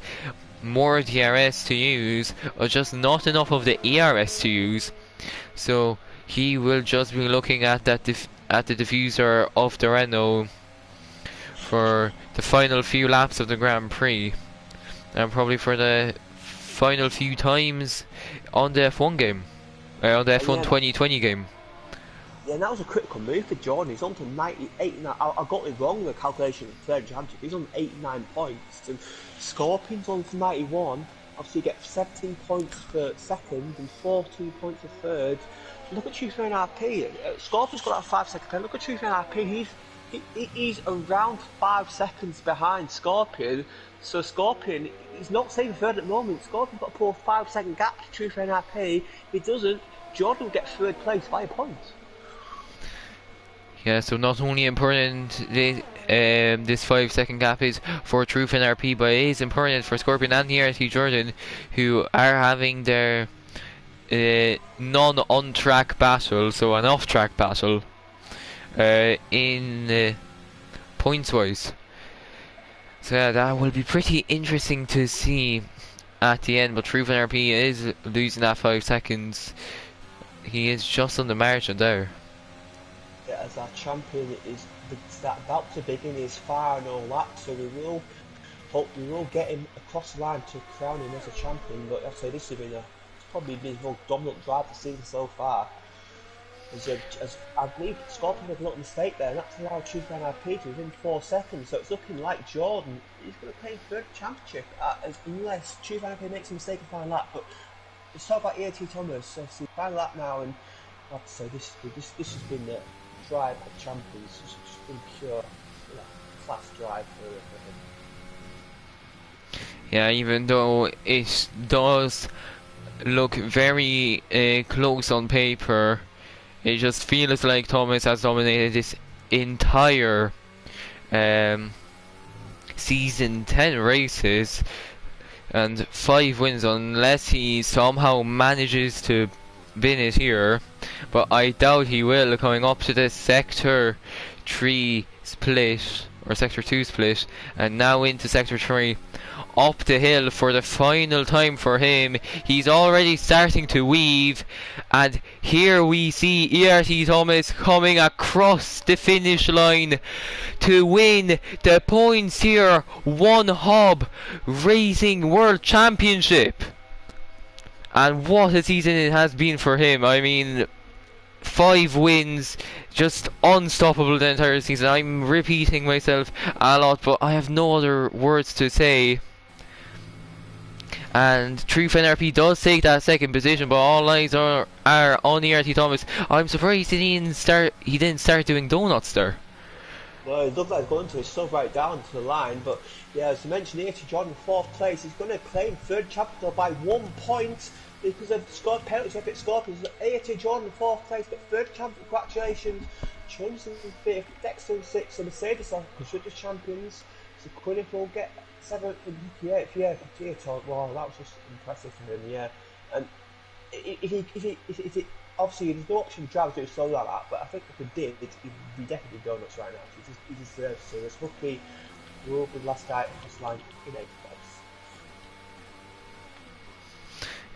more DRS to use, or just not enough of the ERS to use. So he will just be looking at that at the diffuser of the Renault for the final few laps of the Grand Prix, and probably for the final few times on the F1 game, on the F1 2020 game. Yeah, and that was a critical move for Jordan. He's on to 98. I got it wrong, the calculation of the third championship. He's on 89 points. And Scorpion's on to 91. Obviously, you get 17 points for second and 14 points for third. Look at Truth and RP. Scorpion's got that 5-second pen. Look at Truth and RP. He's around 5 seconds behind Scorpion. So Scorpion, he's not saving third at the moment. Scorpion's got to pull a 5-second gap to Truth and RP. If he doesn't, Jordan will get third place by a point. Yeah, so not only important this 5-second gap is for Truth and RP, but it is important for Scorpion and the RT Jordan, who are having their non-on-track battle, so an off-track battle, in points-wise. So yeah, that will be pretty interesting to see at the end, but Truth and RP is losing that 5 seconds. He is just on the margin there. As our champion is about to begin his fire and all that, so we will get him across the line to crown him as a champion. But I'd say this has been probably been his most dominant drive this season so far. As I believe Scorpion made a little mistake there, and that's allowed Truth and RP to within 4 seconds. So it's looking like Jordan is going to play third championship unless Truth and RP makes a mistake in final lap. But let's talk about AT Thomas. Obviously, final lap now, and I'd say this has been the drive of champions. It's just been pure class drive for him. Yeah, even though it does look very close on paper, it just feels like Thomas has dominated this entire season, 10 races and 5 wins, unless he somehow manages to win it here, but I doubt he will, coming up to the Sector 3 split, or Sector 2 split, and now into Sector 3. Up the hill for the final time for him. He's already starting to weave, and here we see ERT Thomas coming across the finish line to win the Points Here 1 Hub Racing World Championship. And what a season it has been for him. I mean, 5 wins, just unstoppable the entire season. I'm repeating myself a lot, but I have no other words to say. And Truth NRP does take that second position, but all eyes are on ERT Thomas. I'm surprised he didn't start doing donuts there. No, it looked like going to stuff right down to the line, but yeah, as I mentioned, AT Jordan 4th place. He's going to claim third chapter by 1 point because of scored penalties. If it Scorpions, AT Jordan 4th place, but third champion. Congratulations, Chums in 5th, Dexter in 6th, and Mercedes are constructors champions. So Quinn will get 7th and 58th. Yeah, 58th. Wow, that was just impressive for him. Yeah, and if he obviously there's no option to drive to do slow like that, but I think if he did, he'd definitely be donuts right now. He deserves to. This rookie will be the last guy across the line in 8th place.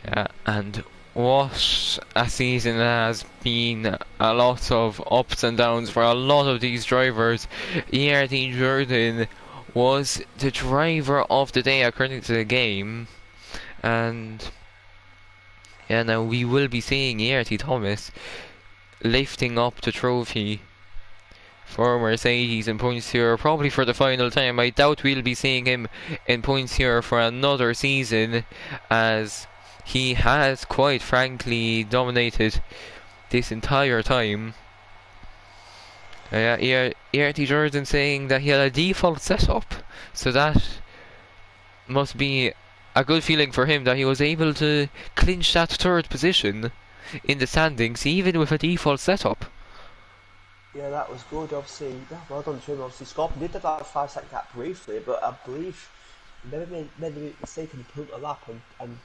Yeah, and what a season has been. A lot of ups and downs for a lot of these drivers. ERT Jordan was the driver of the day according to the game, and yeah, now we will be seeing ERT Thomas lifting up the trophy for Mercedes in Points Here, probably for the final time. I doubt we'll be seeing him in Points Here for another season, as he has quite frankly dominated this entire time. ERT Jordan saying that he had a default setup, so that must be a good feeling for him, that he was able to clinch that third position in the standings, even with a default setup. Yeah, that was good. Obviously, yeah, well done to him. Obviously, Scorpion did have that 5 second gap briefly, but I believe made the mistake and pulled a lap, and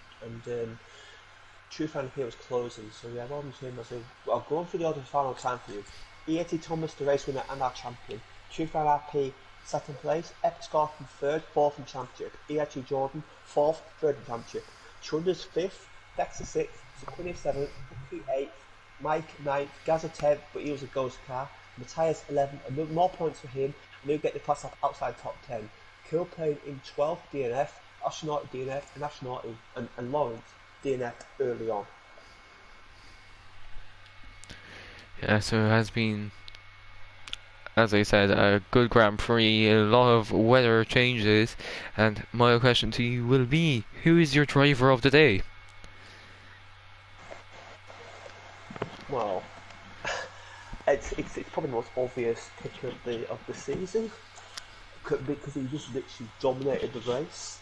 True Fan here was closing. So yeah, well done to him. I'll go on through the order final time for you. EAT Thomas, the race winner and our champion. True Fan RP, second place. Epic Scorpion third, fourth in championship. EAT Jordan fourth, third in championship. Chunder's fifth, Dexter sixth, Sequini seventh, Cookie eighth, Mike ninth, Gaza 10th, but he was a ghost car. Matthias 11th, and more points for him, and he'll get the class up outside top 10. Kilpane in 12th, DNF, Astronaut DNF, and Astronaut and Lawrence DNF early on. Yeah, so it has been, as I said, a good Grand Prix, a lot of weather changes, and my question to you will be, who is your driver of the day? Well, it's probably the most obvious pick of the season because he just literally dominated the race.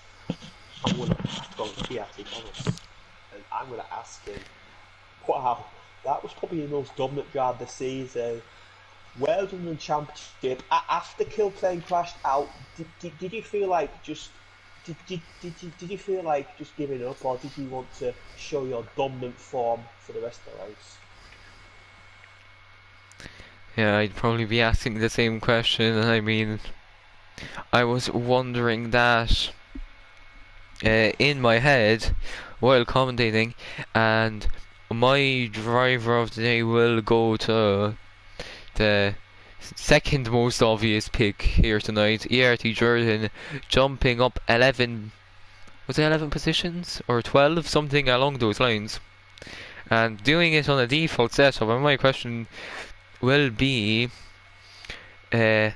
I'm gonna have to go with Fiat, honest, and I'm gonna ask him. Wow, that was probably the most dominant drive this season. Well done in the championship. After Kilplane crashed out, did you feel like just did you feel like just giving up, or did you want to show your dominant form for the rest of the race? Yeah, I'd probably be asking the same question, and I mean, I was wondering that in my head while commentating, and my driver of the day will go to the second most obvious pick here tonight, ERT Jordan, jumping up 11, was it 11 positions or 12, something along those lines, and doing it on a default setup. And my question will be, uh,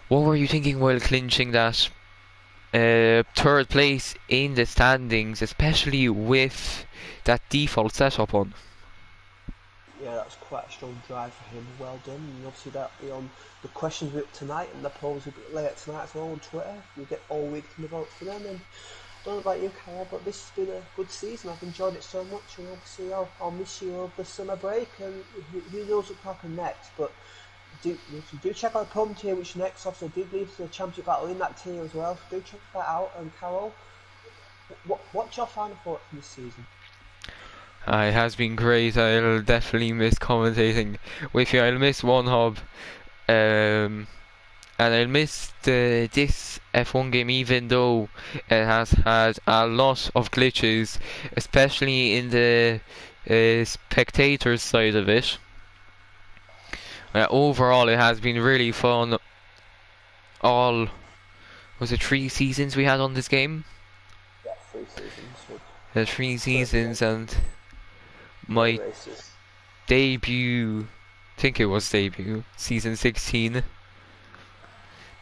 what were you thinking while clinching that third place in the standings, especially with that default setup on? Yeah, that's quite a strong drive for him. Well done. And obviously that be on the questions will be up tonight, and the polls will be later tonight as well on Twitter. You get all week to vote for them. And I don't know about you, Carol, but this has been a good season. I've enjoyed it so much, and obviously I'll miss you over the summer break. And who knows what'll happen next? But do check out the Prom tier, which next. Obviously, do believe the championship battle in that tier as well. So do check that out. And Carol, what's your final thought from this season? It has been great. I'll definitely miss commentating with you. I'll miss One Hub, and I'll miss this F1 game, even though it has had a lot of glitches, especially in the spectators side of it. Overall, it has been really fun. Was it 3 seasons we had on this game? Yeah, 3 seasons. 3 seasons, and my races. debut, I think it was debut, season 16,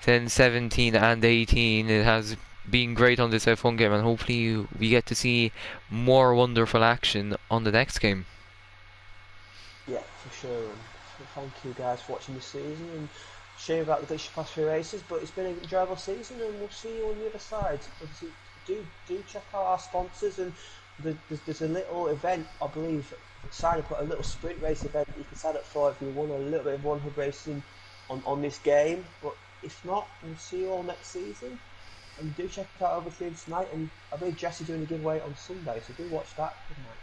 then 17 and 18. It has been great on this F1 game, and hopefully we get to see more wonderful action on the next game. Yeah, for sure. And thank you guys for watching this season. And shame about the glitch past 3 races, but it's been an enjoyable season, and we'll see you on the other side. Obviously, do check out our sponsors, and there's a little event, I believe. Sign up, a little sprint race event you can sign up for if you want a little bit of One Hub racing on this game. But if not, we'll see you all next season. And do check out over stream tonight. And I believe Jesse's doing a giveaway on Sunday, so do watch that. Good night.